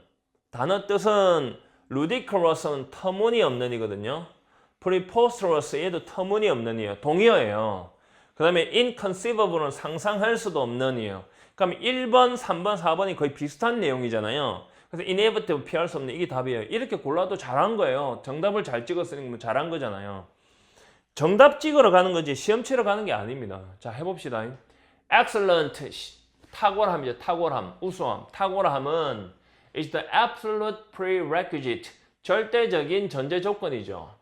ludicrous는 터무니없는 이거든요. preposterous 얘도 터무니없는 이에요. 동의어예요. 그 다음에 inconceivable는 상상할 수도 없는 이에요. 그럼 1번, 3번, 4번이 거의 비슷한 내용이잖아요. 그래서 inevitable 피할 수 없는 이게 답이에요. 이렇게 골라도 잘한 거예요. 정답을 잘 찍었으니까 뭐 잘한 거잖아요. 정답 찍으러 가는 거지 시험 치러 가는 게 아닙니다. 자, 해봅시다. excellent, 탁월함이죠. 탁월함, 우수함. 탁월함은 is the absolute prerequisite, 절대적인 전제 조건이죠.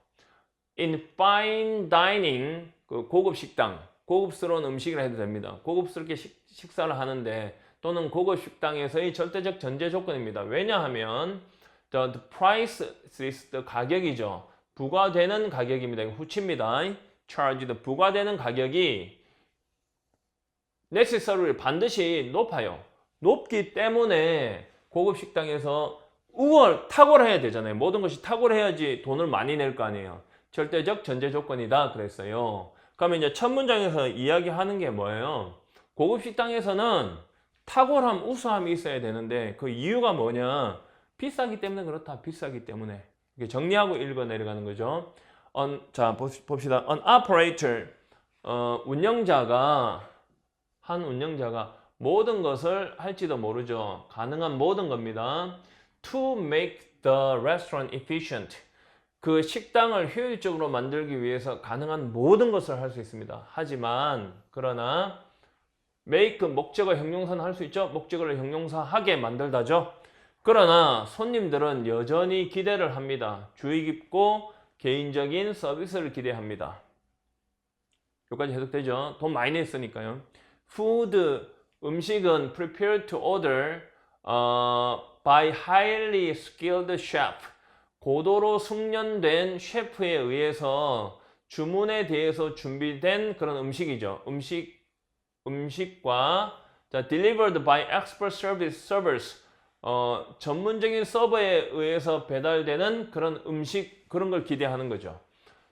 in fine dining, 그 고급 식당, 고급스러운 음식이라 해도 됩니다. 고급스럽게 식사를 하는데 또는 고급 식당에서의 절대적 전제 조건입니다. 왜냐하면 the price is the 가격이죠. 부과되는 가격입니다. 이거 후치입니다. charged, 부과되는 가격이 necessarily 반드시 높아요. 높기 때문에 고급 식당에서 탁월해야 되잖아요. 모든 것이 탁월해야지 돈을 많이 낼 거 아니에요. 절대적 전제 조건이다 그랬어요. 그러면 이제 첫 문장에서 이야기하는 게 뭐예요? 고급 식당에서는 탁월함, 우수함이 있어야 되는데 그 이유가 뭐냐? 비싸기 때문에 그렇다. 비싸기 때문에. 이렇게 정리하고 읽어 내려가는 거죠. 자, 봅시다. An operator, 한 운영자가 모든 것을 할지도 모르죠. 가능한 모든 겁니다. To make the restaurant efficient. 그 식당을 효율적으로 만들기 위해서 가능한 모든 것을 할 수 있습니다. 하지만 그러나 make 목적어 형용사는 할 수 있죠. 목적어를 형용사하게 만들다죠. 그러나 손님들은 여전히 기대를 합니다. 주의 깊고 개인적인 서비스를 기대합니다. 여기까지 해석되죠? 돈 많이 냈으니까요. Food, 음식은 prepared to order by highly skilled chef. 고도로 숙련된 셰프에 의해서 주문에 대해서 준비된 그런 음식이죠. 음식과 자, delivered by expert service servers. 전문적인 서버에 의해서 배달되는 그런 음식, 그런 걸 기대하는 거죠.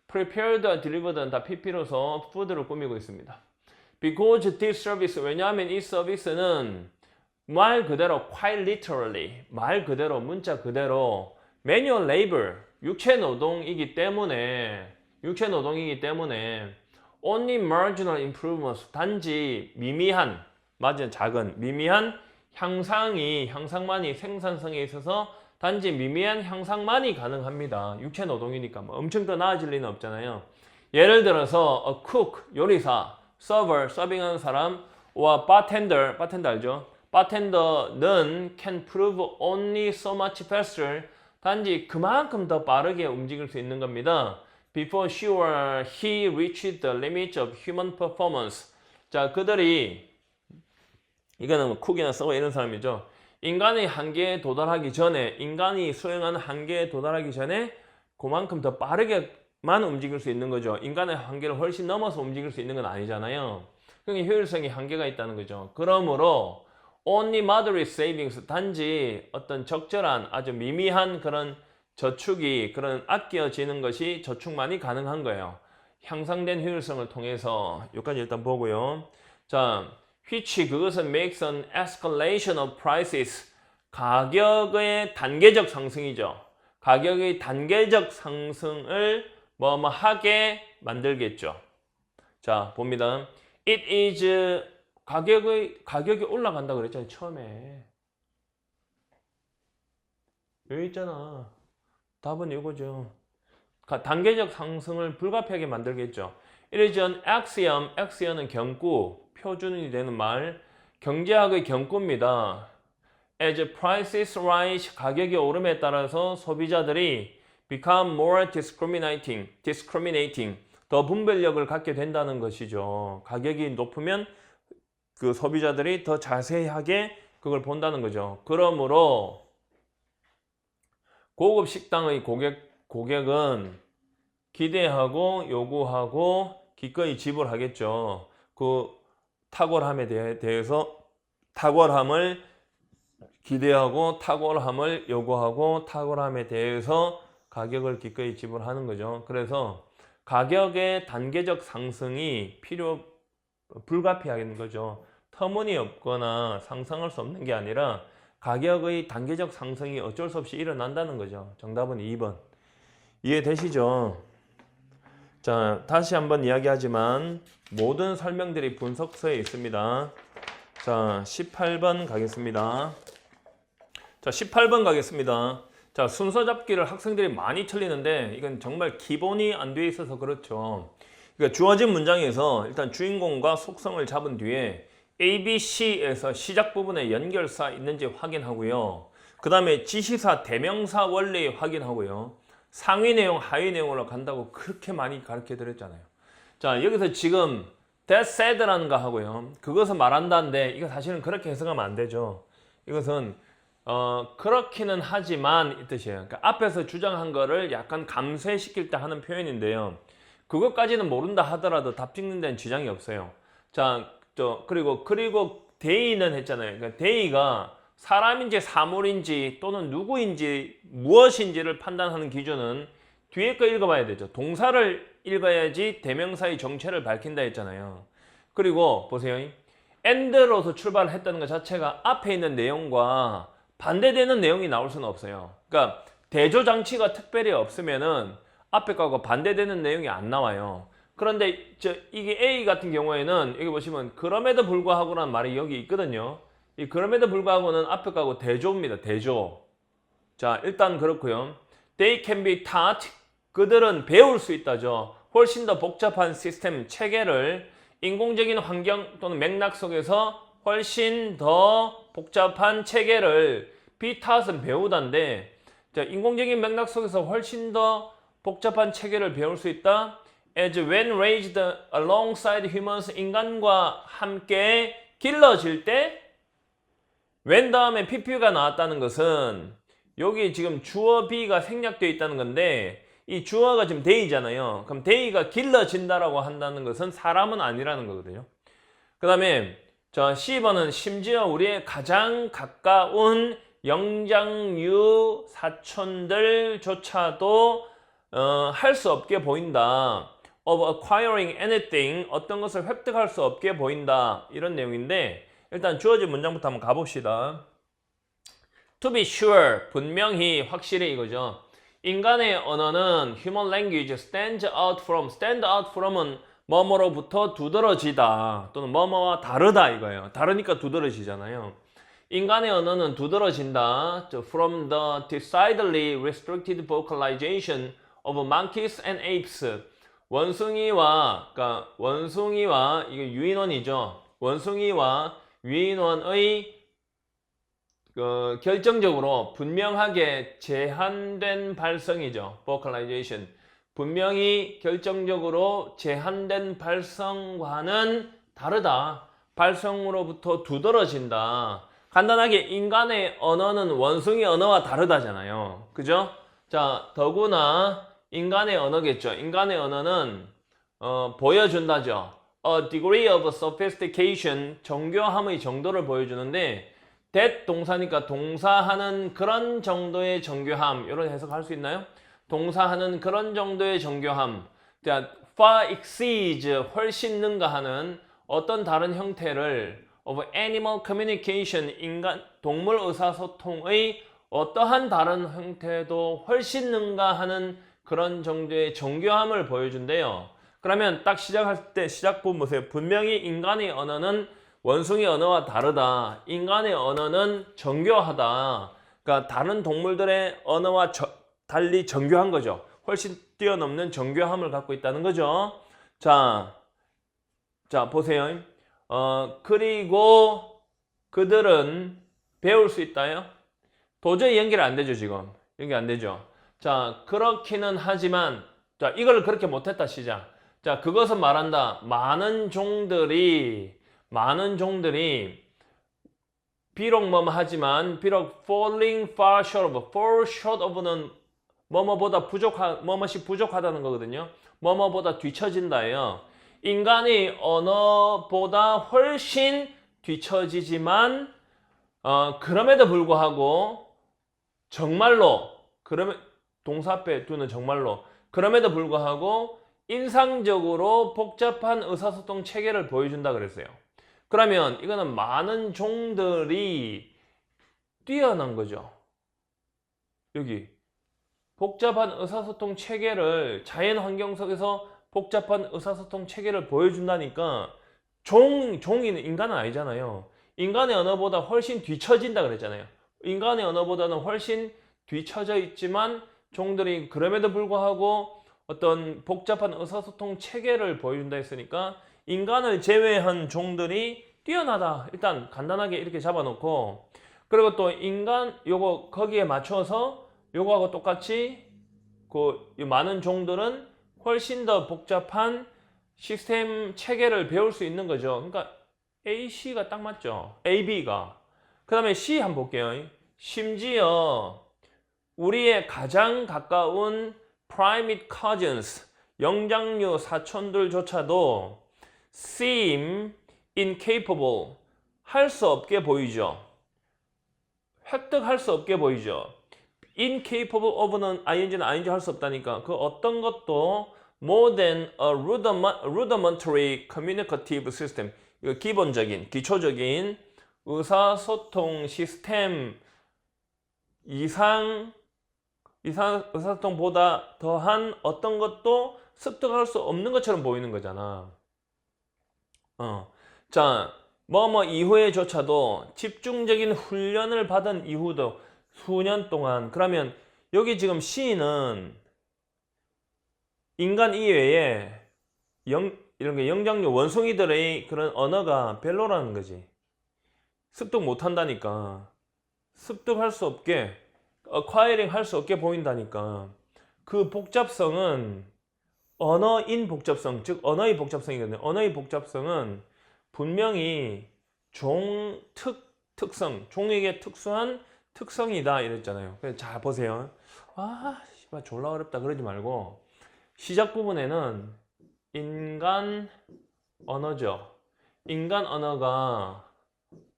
prepared, delivered는 다 PP로서 food를 꾸미고 있습니다. Because this service, 왜냐하면 이 서비스는 말 그대로 quite literally, 말 그대로, 문자 그대로 manual labor, 육체 노동이기 때문에 only marginal improvements, 단지 미미한, 작은 미미한 향상만이 생산성에 있어서 단지 미미한 향상만이 가능합니다. 육체 노동이니까 뭐 엄청 더 나아질 리는 없잖아요. 예를 들어서 a cook, 요리사, server, 서빙하는 사람, 와 bartender 알죠? bartender는 can prove only so much faster, 단지 그만큼 더 빠르게 움직일 수 있는 겁니다. Before she or he reached the limit of human performance. 자, 그들이 이거는 뭐 쿡이나 서버 이런 사람이죠. 인간의 한계에 도달하기 전에, 인간이 수행하는 한계에 도달하기 전에 그만큼 더 빠르게만 움직일 수 있는 거죠. 인간의 한계를 훨씬 넘어서 움직일 수 있는 건 아니잖아요. 그러니까 효율성이 한계가 있다는 거죠. 그러므로 only moderate savings, 단지 어떤 적절한 아주 미미한 그런 저축이, 그런 아껴지는 것이 저축만이 가능한 거예요. 향상된 효율성을 통해서. 여기까지 일단 보고요. 자, which, 그것은 makes an escalation of prices, 가격의 단계적 상승이죠. 가격의 단계적 상승을 하게 만들겠죠. 자, 봅니다. It is, 가격이 올라간다 그랬잖아요, 처음에. 여기 있잖아. 답은 이거죠. 단계적 상승을 불가피하게 만들겠죠. It is an axiom, axiom은 경구, 표준이 되는 말, 경제학의 경구입니다. As prices rise, 가격이 오름에 따라서 소비자들이 become more discriminating, 더 분별력을 갖게 된다는 것이죠. 가격이 높으면 그 소비자들이 더 자세하게 그걸 본다는 거죠. 그러므로 고급 식당의 고객은 기대하고 요구하고 기꺼이 지불하겠죠. 그 탁월함에 대해서 탁월함을 기대하고 탁월함을 요구하고 탁월함에 대해서 가격을 기꺼이 지불하는 거죠. 그래서 가격의 단계적 상승이 불가피하겠는 거죠. 터무니없거나 상상할 수 없는 게 아니라 가격의 단계적 상승이 어쩔 수 없이 일어난다는 거죠. 정답은 2번. 이해되시죠? 자, 다시 한번 이야기하지만 모든 설명들이 분석서에 있습니다. 자, 18번 가겠습니다. 자, 18번 가겠습니다. 자, 순서 잡기를 학생들이 많이 틀리는데 이건 정말 기본이 안 돼 있어서 그렇죠. 그러니까 주어진 문장에서 일단 주인공과 속성을 잡은 뒤에 A, B, C에서 시작 부분에 연결사 있는지 확인하고요. 그 다음에 지시사, 대명사 원리 확인하고요. 상위 내용, 하위 내용으로 간다고 그렇게 많이 가르쳐 드렸잖아요. 자, 여기서 지금 that said라는 거 하고요. 그것을 말한다는데 이거 사실은 그렇게 해석하면 안 되죠. 이것은 그렇기는 하지만 이 뜻이에요. 그러니까 앞에서 주장한 거를 약간 감쇄시킬 때 하는 표현인데요. 그것까지는 모른다 하더라도 답 찍는 데는 지장이 없어요. 자, 그리고 대의는 했잖아요. 그러니까 대의가 사람인지 사물인지 또는 누구인지 무엇인지를 판단하는 기준은 뒤에 거 읽어봐야 되죠. 동사를 읽어야지 대명사의 정체를 밝힌다 했잖아요. 그리고 보세요. and로서 출발을 했다는 것 자체가 앞에 있는 내용과 반대되는 내용이 나올 수는 없어요. 그러니까 대조장치가 특별히 없으면은 앞에 거하고 반대되는 내용이 안 나와요. 그런데 이게 A 같은 경우에는 여기 보시면 그럼에도 불구하고라는 말이 여기 있거든요. 이 그럼에도 불구하고는 앞에 거하고 대조입니다. 대조. 자, 일단 그렇고요. They can be taught. 그들은 배울 수 있다죠. 훨씬 더 복잡한 시스템, 체계를 인공적인 환경 또는 맥락 속에서 훨씬 더 복잡한 체계를 be taught은 배우다인데, 자, 인공적인 맥락 속에서 훨씬 더 복잡한 체계를 배울 수 있다. As when raised alongside humans, 인간과 함께 길러질 때, when 다음에 pp가 나왔다는 것은 여기 지금 주어 be가 생략되어 있다는 건데 이 주어가 지금 they잖아요. 그럼 they가 길러진다라고 한다는 것은 사람은 아니라는 거거든요. 그 다음에 자, C번은 심지어 우리의 가장 가까운 영장류 사촌들조차도 할 수 없게 보인다. of acquiring anything, 어떤 것을 획득할 수 없게 보인다. 이런 내용인데 일단 주어진 문장부터 한번 가봅시다. To be sure, 분명히, 확실히 이거죠. 인간의 언어는 human language stands out from은 뭐뭐로부터 두드러지다 또는 뭐뭐와 다르다 이거예요. 다르니까 두드러지잖아요. 인간의 언어는 두드러진다. From the decidedly restricted vocalization of monkeys and apes. 그러니까 원숭이와 이게 유인원이죠. 원숭이와 유인원의 결정적으로 분명하게 제한된 발성이죠. vocalization. 분명히 결정적으로 제한된 발성과는 다르다. 발성으로부터 두드러진다. 간단하게 인간의 언어는 원숭이 언어와 다르다잖아요. 그죠? 자, 더구나 인간의 언어겠죠. 인간의 언어는 보여준다죠. A degree of sophistication, 정교함의 정도를 보여주는데 that 동사니까 동사하는 그런 정도의 정교함, 이런 해석할 수 있나요? 동사하는 그런 정도의 정교함. 자, far exceeds, 훨씬 능가하는 어떤 다른 형태를 of animal communication, 동물 의사소통의 어떠한 다른 형태도 훨씬 능가하는 그런 정도의 정교함을 보여준대요. 그러면 딱 시작할 때 시작 부분 보세요. 분명히 인간의 언어는 원숭이 언어와 다르다. 인간의 언어는 정교하다. 그러니까 다른 동물들의 언어와 달리 정교한 거죠. 훨씬 뛰어넘는 정교함을 갖고 있다는 거죠. 자 보세요. 그리고 그들은 배울 수 있다요? 도저히 연결 안 되죠, 지금. 연결 안 되죠. 자, 그렇기는 하지만, 자, 이걸 그렇게 못했다, 시작. 자, 그것은 말한다. 많은 종들이, 비록 하지만, 비록 falling far short of는 뭐뭇이 부족하다는 거거든요. 뭐뭐보다 뒤처진다예요. 인간의 언어보다 훨씬 뒤처지지만 그럼에도 불구하고 정말로 동사 앞에 두는 정말로 그럼에도 불구하고 인상적으로 복잡한 의사소통 체계를 보여준다 그랬어요. 그러면 이거는 많은 종들이 뛰어난 거죠. 여기 복잡한 의사소통 체계를 자연 환경 속에서 복잡한 의사소통 체계를 보여준다니까 종이는 인간은 아니잖아요. 인간의 언어보다 훨씬 뒤처진다 그랬잖아요. 인간의 언어보다는 훨씬 뒤처져 있지만 종들이 그럼에도 불구하고 어떤 복잡한 의사소통 체계를 보여준다 했으니까 인간을 제외한 종들이 뛰어나다. 일단 간단하게 이렇게 잡아놓고 그리고 또 인간 요거 거기에 맞춰서 요거하고 똑같이 이 많은 종들은 훨씬 더 복잡한 시스템 체계를 배울 수 있는 거죠. 그러니까 A, C가 딱 맞죠. A, B가. 그 다음에 C 한번 볼게요. 심지어 우리의 가장 가까운 primate cousins, 영장류 사촌들조차도 seem incapable, 할 수 없게 보이죠. 획득할 수 없게 보이죠. incapable of는 ing는 ing 할 수 없다니까 그 어떤 것도 more than a rudimentary communicative system, 이거 기본적인, 기초적인 의사소통 시스템 이상 의사소통보다 더한 어떤 것도 습득할 수 없는 것처럼 보이는 거잖아. 자, 이후에조차도 집중적인 훈련을 받은 이후도 수년 동안. 그러면 여기 지금 C는 인간 이외에 이런 게 영장류 원숭이들의 그런 언어가 별로라는 거지. 습득 못 한다니까. 습득할 수 없게, acquiring 할 수 없게 보인다니까. 그 복잡성은 언어인 복잡성, 즉 언어의 복잡성이거든요. 언어의 복잡성은 분명히 특성, 종에게 특수한 특성이다 이랬잖아요. 그래서 자 보세요. 씨발 졸라 어렵다 그러지 말고 시작 부분에는 인간 언어죠. 인간 언어가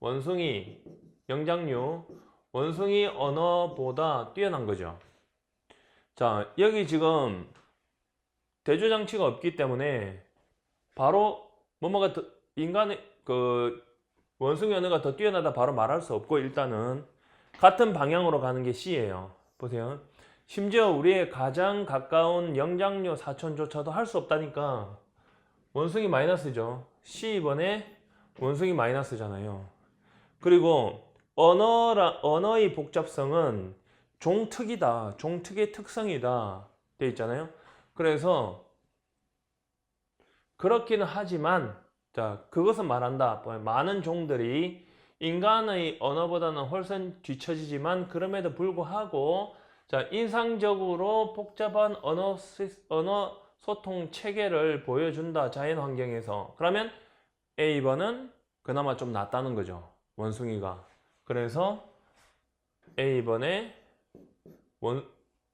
원숭이, 영장류, 원숭이 언어보다 뛰어난 거죠. 자, 여기 지금 대조장치가 없기 때문에 바로 인간의 원숭이 언어가 더 뛰어나다 바로 말할 수 없고 일단은 같은 방향으로 가는 게 C예요. 보세요. 심지어 우리의 가장 가까운 영장류 사촌조차도 할 수 없다니까 원숭이 마이너스죠. C 2번에 원숭이 마이너스잖아요. 그리고 언어의 복잡성은 종특이다. 종특의 특성이다. 돼 있잖아요. 그래서 그렇기는 하지만 자, 그것은 말한다. 많은 종들이 인간의 언어보다는 훨씬 뒤처지지만 그럼에도 불구하고 자, 인상적으로 복잡한 언어 소통 체계를 보여준다. 자연 환경에서. 그러면 A번은 그나마 좀 낫다는 거죠. 원숭이가. 그래서 A번에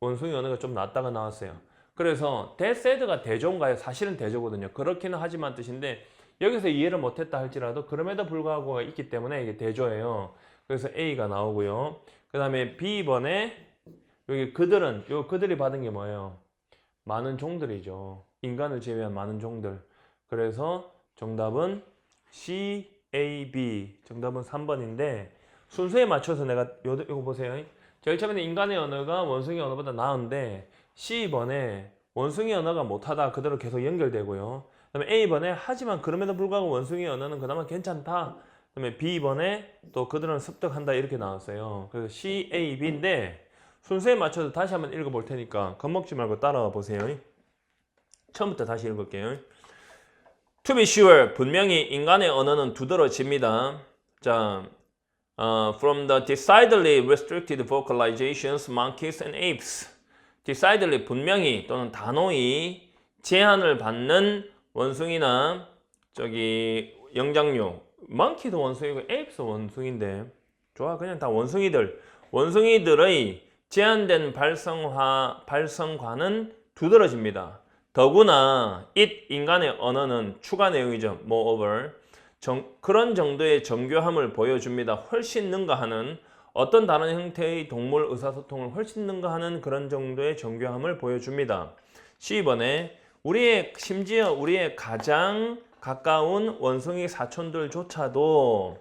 원숭이 언어가 좀 낫다가 나왔어요. 그래서 that said가 대조인가요? 사실은 대조거든요. 그렇기는 하지만 뜻인데 여기서 이해를 못했다 할지라도 그럼에도 불구하고가 있기 때문에 이게 대조예요. 그래서 A가 나오고요. 그 다음에 B번에 여기 그들이 받은 게 뭐예요? 많은 종들이죠. 인간을 제외한 많은 종들. 그래서 정답은 C, A, B. 정답은 3번인데 순서에 맞춰서 내가 이거 보세요. 제일 처음에는 인간의 언어가 원숭이 언어보다 나은데 C번에 원숭이 언어가 못하다 그대로 계속 연결되고요. 그 다음에 A번에 하지만 그럼에도 불구하고 원숭이 언어는 그나마 괜찮다. 그 다음에 B번에 또 그들은 습득한다 이렇게 나왔어요. 그래서 C, A, B인데 순서에 맞춰서 다시 한번 읽어볼 테니까 겁먹지 말고 따라와 보세요. 처음부터 다시 읽을게요. To be sure, 분명히 인간의 언어는 두드러집니다. 자, from the decidedly restricted vocalizations, monkeys and apes. decidedly 분명히 또는 단호히 제한을 받는 원숭이나 저기 영장류, monkey도 원숭이고 apes도 원숭인데 좋아 그냥 다 원숭이들의 제한된 발성과는 두드러집니다. 더구나 it 인간의 언어는 추가 내용이죠. moreover 그런 정도의 정교함을 보여줍니다. 훨씬 능가하는 어떤 다른 형태의 동물 의사소통을 훨씬 능가하는 그런 정도의 정교함을 보여줍니다. C번에 심지어 우리의 가장 가까운 원숭이 사촌들조차도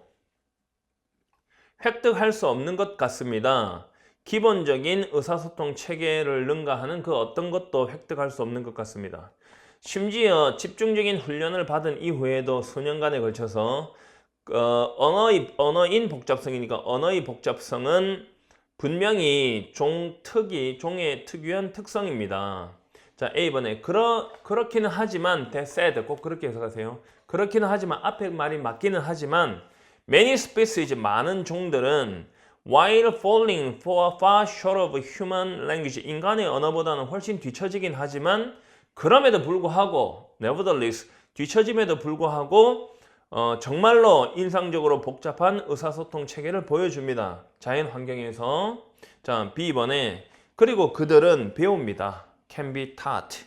획득할 수 없는 것 같습니다. 기본적인 의사소통 체계를 능가하는 그 어떤 것도 획득할 수 없는 것 같습니다. 심지어 집중적인 훈련을 받은 이후에도 수년간에 걸쳐서 언어인 복잡성이니까 언어의 복잡성은 분명히 종의 특유한 특성입니다. 자, A번에 그렇기는 하지만 that said 꼭 그렇게 해석하세요. 그렇기는 하지만 앞에 말이 맞기는 하지만 many species 많은 종들은 while falling far short of human language 인간의 언어보다는 훨씬 뒤처지긴 하지만 그럼에도 불구하고 nevertheless 뒤처짐에도 불구하고 정말로 인상적으로 복잡한 의사소통 체계를 보여줍니다. 자연 환경에서. 자, B번에 그리고 그들은 배웁니다. can be taught.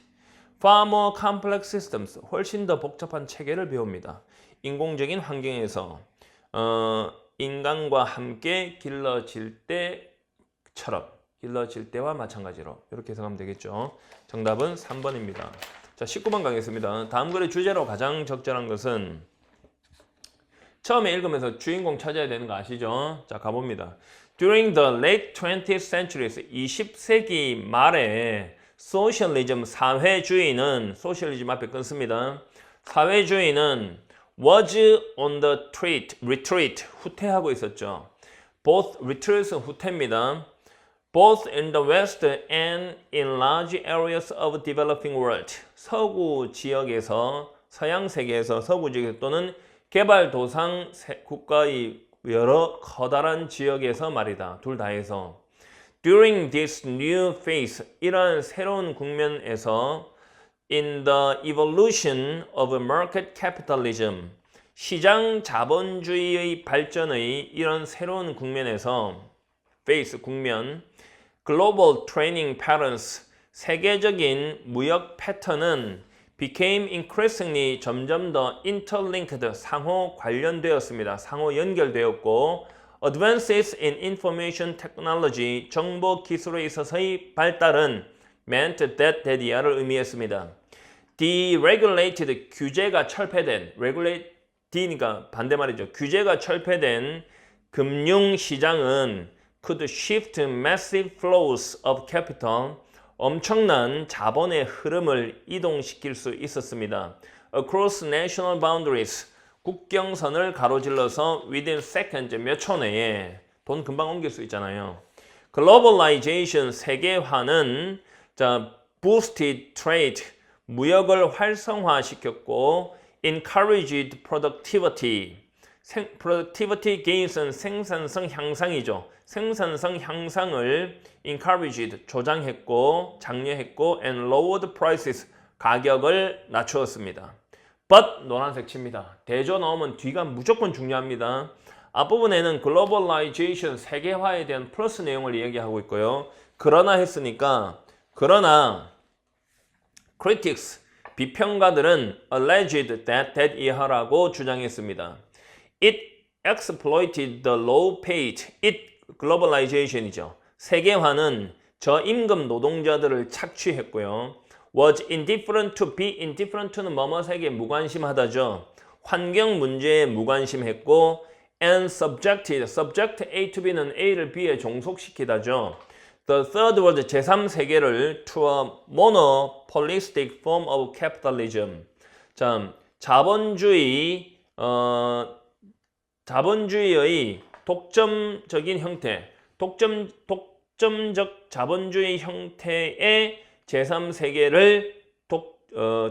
far more complex systems. 훨씬 더 복잡한 체계를 배웁니다. 인공적인 환경에서 인간과 함께 길러질 때와 마찬가지로 이렇게 해석하면 되겠죠. 정답은 3번입니다. 자, 19번 가겠습니다. 다음 글의 주제로 가장 적절한 것은 처음에 읽으면서 주인공 찾아야 되는 거 아시죠? 자, 가봅니다. During the late 20th centuries, 20세기 말에 소셜리즘, 사회주의는 소셜리즘 앞에 끊습니다. 사회주의는 was on the retreat, 후퇴하고 있었죠. Both retreat은 후퇴입니다. Both in the West and in large areas of developing world. 서구 지역에서, 서양 세계에서, 서구 지역 또는 개발도상 국가의 여러 커다란 지역에서 말이다. 둘 다에서. During this new phase, 이러한 새로운 국면에서 in the evolution of market capitalism, 시장 자본주의의 발전의 이런 새로운 국면에서 phase, 국면, global training patterns, 세계적인 무역 패턴은 became increasingly 점점 더 interlinked, 상호 관련되었습니다. 상호 연결되었고 advances in information technology, 정보 기술에 있어서의 발달은 meant that 이하를 의미했습니다. Deregulated, 규제가 철폐된, D니까 반대말이죠. 규제가 철폐된 금융시장은 could shift massive flows of capital, 엄청난 자본의 흐름을 이동시킬 수 있었습니다. Across national boundaries, 국경선을 가로질러서 within seconds, 몇 초 내에 돈 금방 옮길 수 있잖아요. 글로벌라이제이션 세계화는 boosted trade 무역을 활성화시켰고 encouraged productivity productivity gains은 생산성 향상이죠. 생산성 향상을 encouraged 조장했고 장려했고 and lowered prices 가격을 낮추었습니다. but 노란색 칩니다. 대조 나오면 뒤가 무조건 중요합니다. 앞부분에는 글로벌라이제이션 세계화에 대한 플러스 내용을 이야기하고 있고요. 그러나 했으니까 그러나 critics 비평가들은 alleged that 이하라고 주장했습니다. It exploited the low paid. It globalization이죠. 세계화는 저임금 노동자들을 착취했고요. Was indifferent to be indifferent to는 뭐뭐에게 무관심하다죠. 환경 문제에 무관심했고 and subjected. subject A to B는 A를 B에 종속시키다죠. The third was 제3세계를 to a monopolistic form of capitalism. 자, 자본주의의 독점적인 형태, 독점적 자본주의 형태의 제3세계를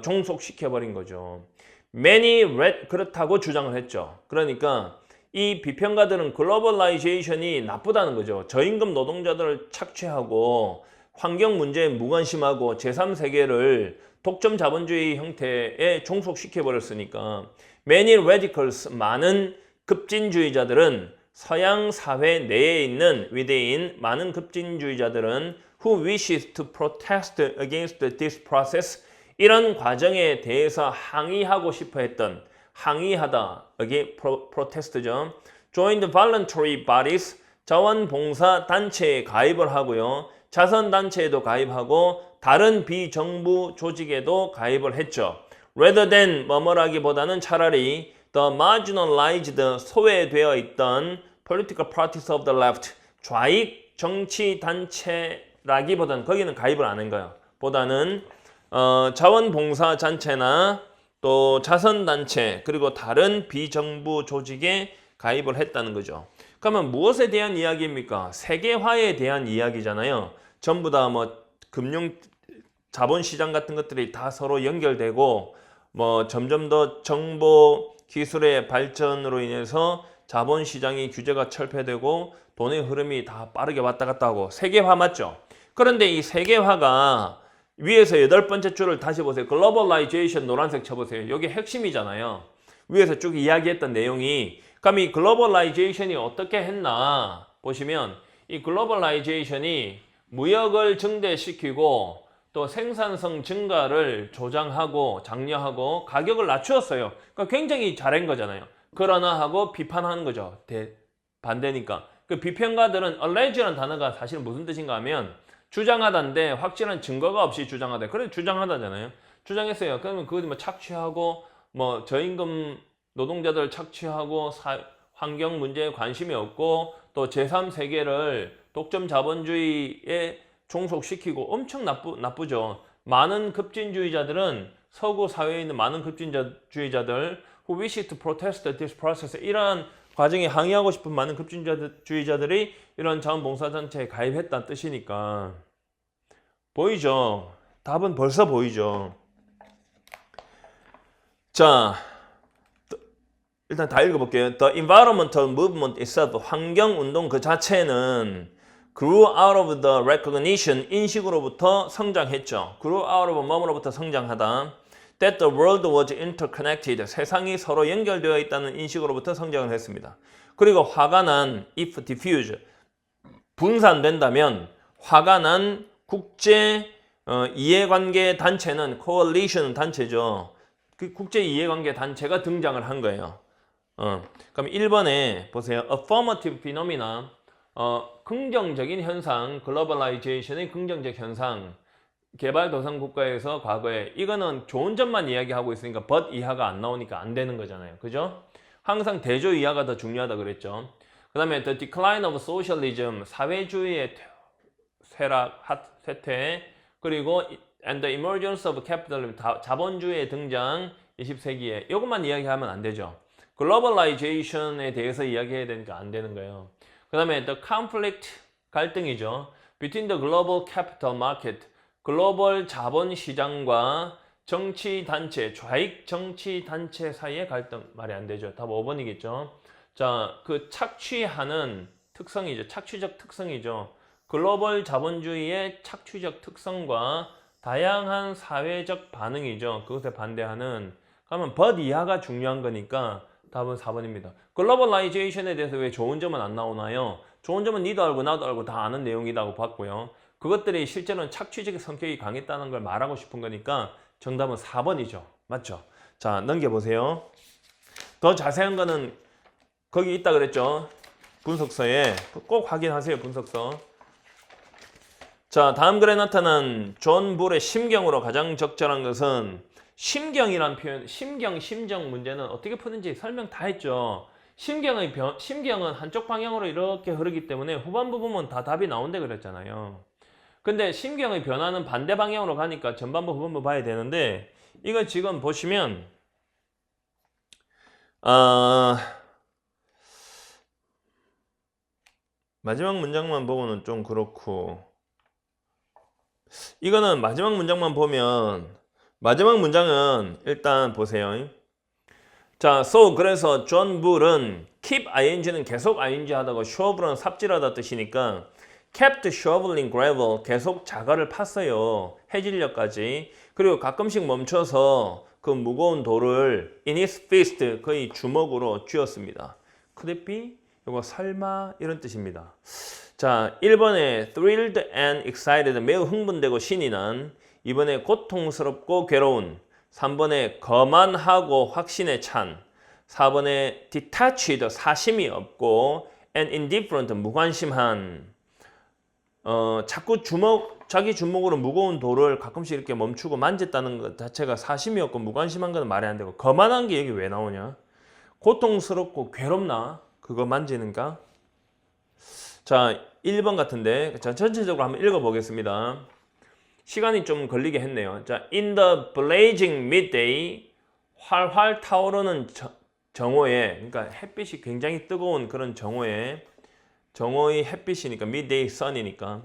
종속시켜버린 거죠. Many read 그렇다고 주장을 했죠. 그러니까 이 비평가들은 글로벌라이제이션이 나쁘다는 거죠. 저임금 노동자들을 착취하고 환경 문제에 무관심하고 제3세계를 독점 자본주의 형태에 종속시켜버렸으니까 Many radicals, 많은 급진주의자들은 서양 사회 내에 있는 위대인 많은 급진주의자들은 who wishes to protest against this process 이런 과정에 대해서 항의하고 싶어 했던 항의하다, 여기 protest죠. joined voluntary bodies, 자원봉사 단체에 가입을 하고요. 자선단체에도 가입하고 다른 비정부 조직에도 가입을 했죠. rather than 뭐뭐라기보다는 차라리 the marginalized 소외되어 있던 political parties of the left, 좌익 정치 단체라기보다는 거기는 가입을 안 한 거예요. 보다는 자원봉사 단체나 또 자선단체 그리고 다른 비정부 조직에 가입을 했다는 거죠. 그러면 무엇에 대한 이야기입니까? 세계화에 대한 이야기잖아요. 전부 다 뭐 금융 자본시장 같은 것들이 다 서로 연결되고 뭐 점점 더 정보 기술의 발전으로 인해서 자본시장의 규제가 철폐되고 돈의 흐름이 다 빠르게 왔다 갔다 하고 세계화 맞죠? 그런데 이 세계화가 위에서 8번째 줄을 다시 보세요. 글로벌라이제이션 노란색 쳐보세요. 여기 핵심이잖아요. 위에서 쭉 이야기했던 내용이 그럼 이 글로벌라이제이션이 어떻게 했나 보시면 이 글로벌라이제이션이 무역을 증대시키고 또 생산성 증가를 조장하고 장려하고 가격을 낮추었어요. 그러니까 굉장히 잘한 거잖아요. 그러나 하고 비판하는 거죠. 반대니까. 그 비평가들은 alleged라는 단어가 사실 무슨 뜻인가 하면 주장하다인데 확실한 증거가 없이 주장하다. 그래 주장하다잖아요. 주장했어요. 그러면 그거 뭐 착취하고 뭐 저임금 노동자들 착취하고 환경 문제에 관심이 없고 또 제3세계를 독점 자본주의에 종속시키고 엄청 나쁘죠. 많은 급진주의자들은 서구 사회에 있는 많은 급진주의자들 who wish to protest this process 이러한 과정에 항의하고 싶은 많은 급진주의자들이 이런 자원봉사단체에 가입했다는 뜻이니까 보이죠? 답은 벌써 보이죠? 자, 일단 다 읽어볼게요. The environmental movement itself, 환경운동 그 자체는 grew out of the recognition, 인식으로부터 성장했죠. grew out of 뭐로부터 성장하다. That the world was interconnected, 세상이 서로 연결되어 있다는 인식으로부터 성장을 했습니다. 그리고 화가 난, if diffuse, 분산된다면 화가 난 국제 이해관계 단체는 coalition 단체죠. 그 국제 이해관계 단체가 등장을 한 거예요. 그럼 1번에 보세요. affirmative phenomena, 긍정적인 현상, 글로벌라이제이션의 긍정적 현상, 개발도상 국가에서 과거에 이거는 좋은 점만 이야기하고 있으니까 but 이하가 안 나오니까 안 되는 거잖아요. 그죠? 항상 대조 이하가 더 중요하다 그랬죠. 그 다음에 the decline of socialism, 사회주의의 쇠퇴, 그리고 and the emergence of capitalism, 자본주의의 등장 20세기에 이것만 이야기하면 안 되죠. 글로벌라이제이션에 대해서 이야기해야 되니까 안 되는 거예요. 그 그 다음에 the conflict, 갈등이죠. between the global capital market, 글로벌 자본시장과 정치단체, 좌익 정치단체 사이의 갈등. 말이 안 되죠. 답 5번이겠죠. 자, 그 착취하는 특성이죠. 착취적 특성이죠. 글로벌 자본주의의 착취적 특성과 다양한 사회적 반응이죠. 그것에 반대하는. 그러면 but 이하가 중요한 거니까 답은 4번입니다. 글로벌라이제이션에 대해서 왜 좋은 점은 안 나오나요? 좋은 점은 니도 알고 나도 알고 다 아는 내용이라고 봤고요. 그것들이 실제로는 착취적 성격이 강했다는 걸 말하고 싶은 거니까 정답은 4번이죠. 맞죠? 자, 넘겨보세요. 더 자세한 거는 거기 있다 그랬죠? 분석서에 꼭 확인하세요. 분석서. 자, 다음 글에 나타난 존 불의 심경으로 가장 적절한 것은 심경이란 표현, 심정 문제는 어떻게 푸는지 설명 다 했죠. 심경은 한쪽 방향으로 이렇게 흐르기 때문에 후반부 보면 다 답이 나온다 그랬잖아요. 근데 심경의 변화는 반대 방향으로 가니까 전반부 후반부 봐야 되는데 이거 지금 보시면 마지막 문장만 보고는 좀 그렇고 이거는 마지막 문장만 보면 마지막 문장은 일단 보세요. 자, so 그래서 존 불은 keep ing는 계속 ing 하다고 shovel은 삽질하다 뜻이니까 kept shoveling gravel 계속 자갈을 팠어요. 해질녘까지. 그리고 가끔씩 멈춰서 그 무거운 돌을 in his fist 거의 주먹으로 쥐었습니다. could it be? 이거 설마 이런 뜻입니다. 자, 1번에 thrilled and excited 매우 흥분되고 신이 난 2번에 고통스럽고 괴로운 3번에 거만하고 확신에 찬 4번에 detached 사심이 없고 and indifferent 무관심한 자꾸 자기 주먹으로 무거운 돌을 가끔씩 이렇게 멈추고 만졌다는 것 자체가 사심이 없고 무관심한 건 말이 안 되고 거만한 게 여기 왜 나오냐? 고통스럽고 괴롭나? 그거 만지는가? 자, 1번 같은데 자, 전체적으로 한번 읽어보겠습니다. 시간이 좀 걸리게 했네요. 자, in the blazing midday 활활 타오르는 정오에 그러니까 햇빛이 굉장히 뜨거운 그런 정오에 정오의 햇빛이니까 midday sun이니까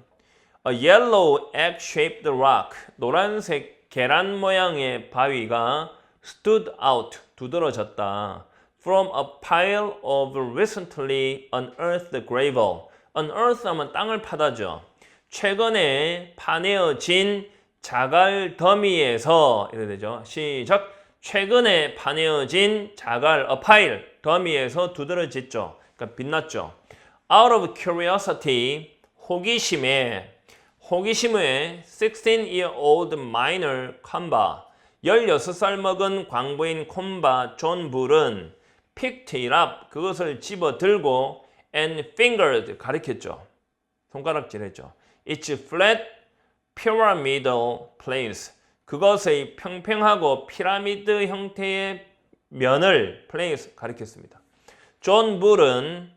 a yellow egg-shaped rock 노란색 계란 모양의 바위가 stood out 두드러졌다. from a pile of recently unearthed gravel unearth 하면 땅을 파다죠. 최근에 파내어진 자갈 더미에서 이래 되죠. 시작. 최근에 파내어진 자갈 a pile 더미에서 두드러졌죠. 그러니까 빛났죠. Out of curiosity 호기심에 16-year-old miner 콤바 16살 먹은 광부인 콤바 존 불은 picked it up 그것을 집어 들고 and fingered 가리켰죠. 손가락질했죠. It's flat pyramidal place 그것의 평평하고 피라미드 형태의 면을 place 가리켰습니다. 존 불은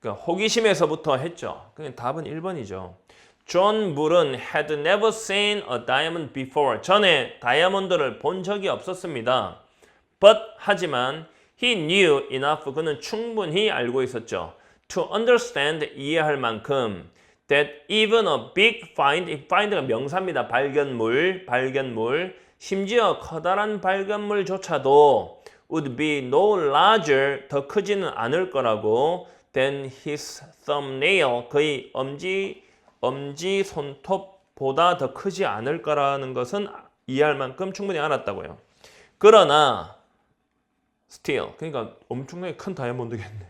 호기심에서부터 했죠. 그냥 답은 1번이죠. 존 불은 had never seen a diamond before. 전에 다이아몬드를 본 적이 없었습니다. But 하지만 he knew enough. 그는 충분히 알고 있었죠. To understand 이해할 만큼 that even a big find, find가 명사입니다. 발견물. 심지어 커다란 발견물조차도 would be no larger 더 크지는 않을 거라고 than his thumbnail 그의 엄지 손톱보다 더 크지 않을 거라는 것은 이해할 만큼 충분히 알았다고요. 그러나 still 그러니까 엄청나게 큰 다이아몬드겠네.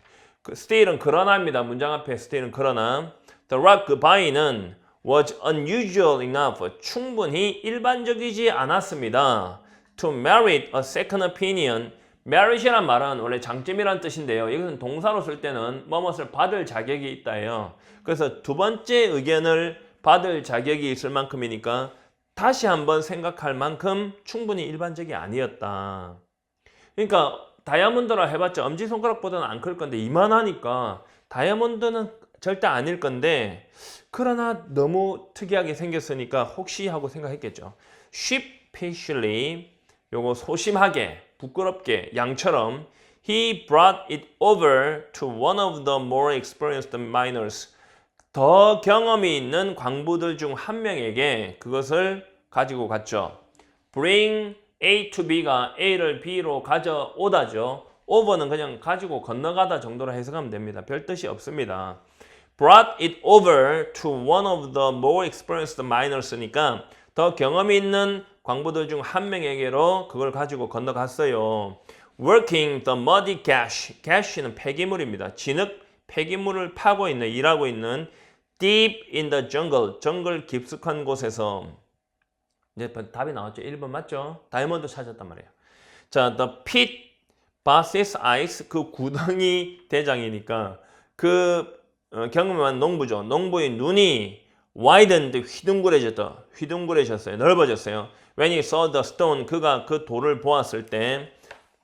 still은 그러나입니다. 문장 앞에 still은 그러나 the rock 그 바위는 was unusual enough 충분히 일반적이지 않았습니다. to merit a second opinion merit이란 말은 원래 장점이란 뜻인데요. 이것은 동사로 쓸 때는 뭐뭇을 받을 자격이 있다예요. 그래서 두 번째 의견을 받을 자격이 있을 만큼이니까 다시 한번 생각할 만큼 충분히 일반적이 아니었다. 그러니까 다이아몬드라 해봤자 엄지손가락보다는 안 클 건데 이만하니까 다이아몬드는 절대 아닐 건데 그러나 너무 특이하게 생겼으니까 혹시 하고 생각했겠죠. sheepishly 요거 소심하게 부끄럽게 양처럼 He brought it over to one of the more experienced miners. 더 경험이 있는 광부들 중 한 명에게 그것을 가지고 갔죠. Bring A to B가 A를 B로 가져오다죠. over는 그냥 가지고 건너가다 정도로 해석하면 됩니다. 별 뜻이 없습니다. Brought it over to one of the more experienced miners니까 더 경험이 있는 광부들 중 한 명에게로 그걸 가지고 건너갔어요. Working the muddy gash. gash는 폐기물입니다. 진흙 폐기물을 파고 있는, 일하고 있는 deep in the jungle. 정글 깊숙한 곳에서. 이제 답이 나왔죠. 1번 맞죠? 다이아몬드 찾았단 말이에요. 자, the pit passes ice. 그 구덩이 대장이니까 그 경험한 농부죠. 농부의 눈이 widened, 휘둥그레졌어요. 넓어졌어요. When he saw the stone, 그가 그 돌을 보았을 때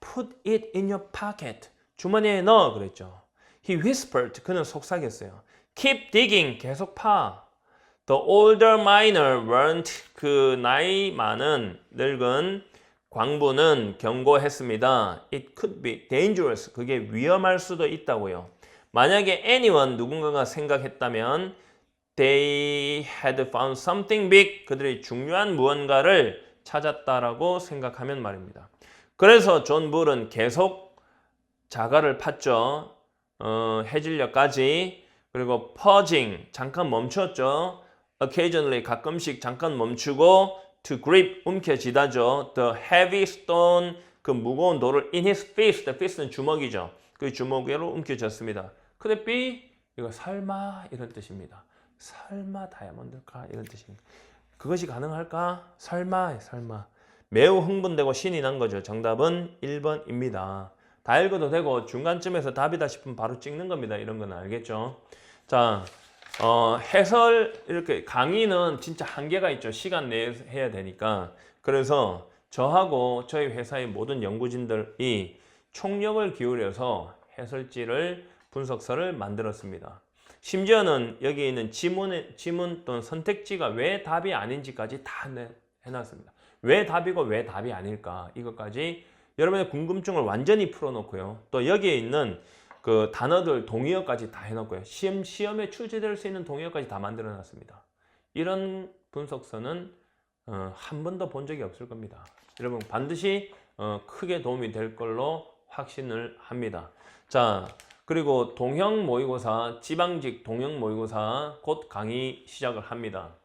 put it in your pocket. 주머니에 넣어 그랬죠. He whispered. 그는 속삭였어요. Keep digging. 계속 파. The older miner warned. 그 나이 많은 늙은 광부는 경고했습니다. It could be dangerous. 그게 위험할 수도 있다고요. 만약에 anyone, 누군가가 생각했다면 they had found something big. 그들이 중요한 무언가를 찾았다라고 생각하면 말입니다. 그래서 존 불은 계속 자갈을 팠죠. 해질녘까지. 그리고 purging, 잠깐 멈췄죠. occasionally, 가끔씩 잠깐 멈추고 to grip, 움켜쥐다죠. the heavy stone, 그 무거운 돌을 in his fist, fist는 주먹이죠. 그 주먹으로 움켜쥐었습니다. Could it be? 이거 설마 이런 뜻입니다. 설마 다이아몬드일까? 이런 뜻입니다. 그것이 가능할까? 설마. 매우 흥분되고 신이 난 거죠. 정답은 1번입니다. 다 읽어도 되고 중간쯤에서 답이다 싶으면 바로 찍는 겁니다. 이런 건 알겠죠? 자, 해설 이렇게 강의는 진짜 한계가 있죠. 시간 내에 해야 되니까. 그래서 저하고 저희 회사의 모든 연구진들이 총력을 기울여서 해설지를 분석서를 만들었습니다. 심지어는 여기 있는 지문 또는 선택지가 왜 답이 아닌지까지 다 해놨습니다. 왜 답이고 왜 답이 아닐까 이것까지 여러분의 궁금증을 완전히 풀어놓고요. 또 여기에 있는 그 단어들 동의어까지 다 해놓고요. 시험에 출제될 수 있는 동의어까지 다 만들어놨습니다. 이런 분석서는 한 번도 본 적이 없을 겁니다. 여러분 반드시 크게 도움이 될 걸로 확신을 합니다. 자, 그리고 동형 모의고사, 지방직 동형 모의고사 곧 강의 시작을 합니다.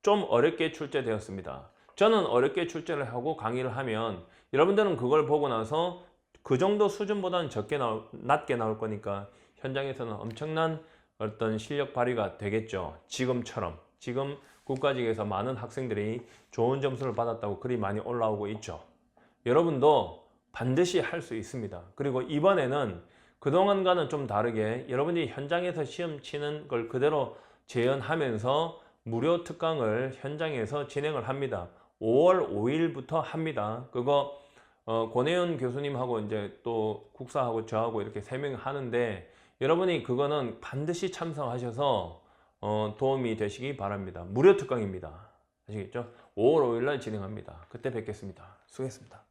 좀 어렵게 출제되었습니다. 저는 어렵게 출제를 하고 강의를 하면 여러분들은 그걸 보고 나서 그 정도 수준보다는 낮게 나올 거니까 현장에서는 엄청난 어떤 실력 발휘가 되겠죠. 지금처럼. 지금 국가직에서 많은 학생들이 좋은 점수를 받았다고 글이 많이 올라오고 있죠. 여러분도 반드시 할 수 있습니다. 그리고 이번에는 그동안과는 좀 다르게 여러분이 현장에서 시험 치는 걸 그대로 재현하면서 무료 특강을 현장에서 진행을 합니다. 5월 5일부터 합니다. 그거 권혜연 교수님하고 이제 또 국사하고 저하고 이렇게 3명 하는데 여러분이 그거는 반드시 참석하셔서 도움이 되시기 바랍니다. 무료 특강입니다. 아시겠죠? 5월 5일 날 진행합니다. 그때 뵙겠습니다. 수고했습니다.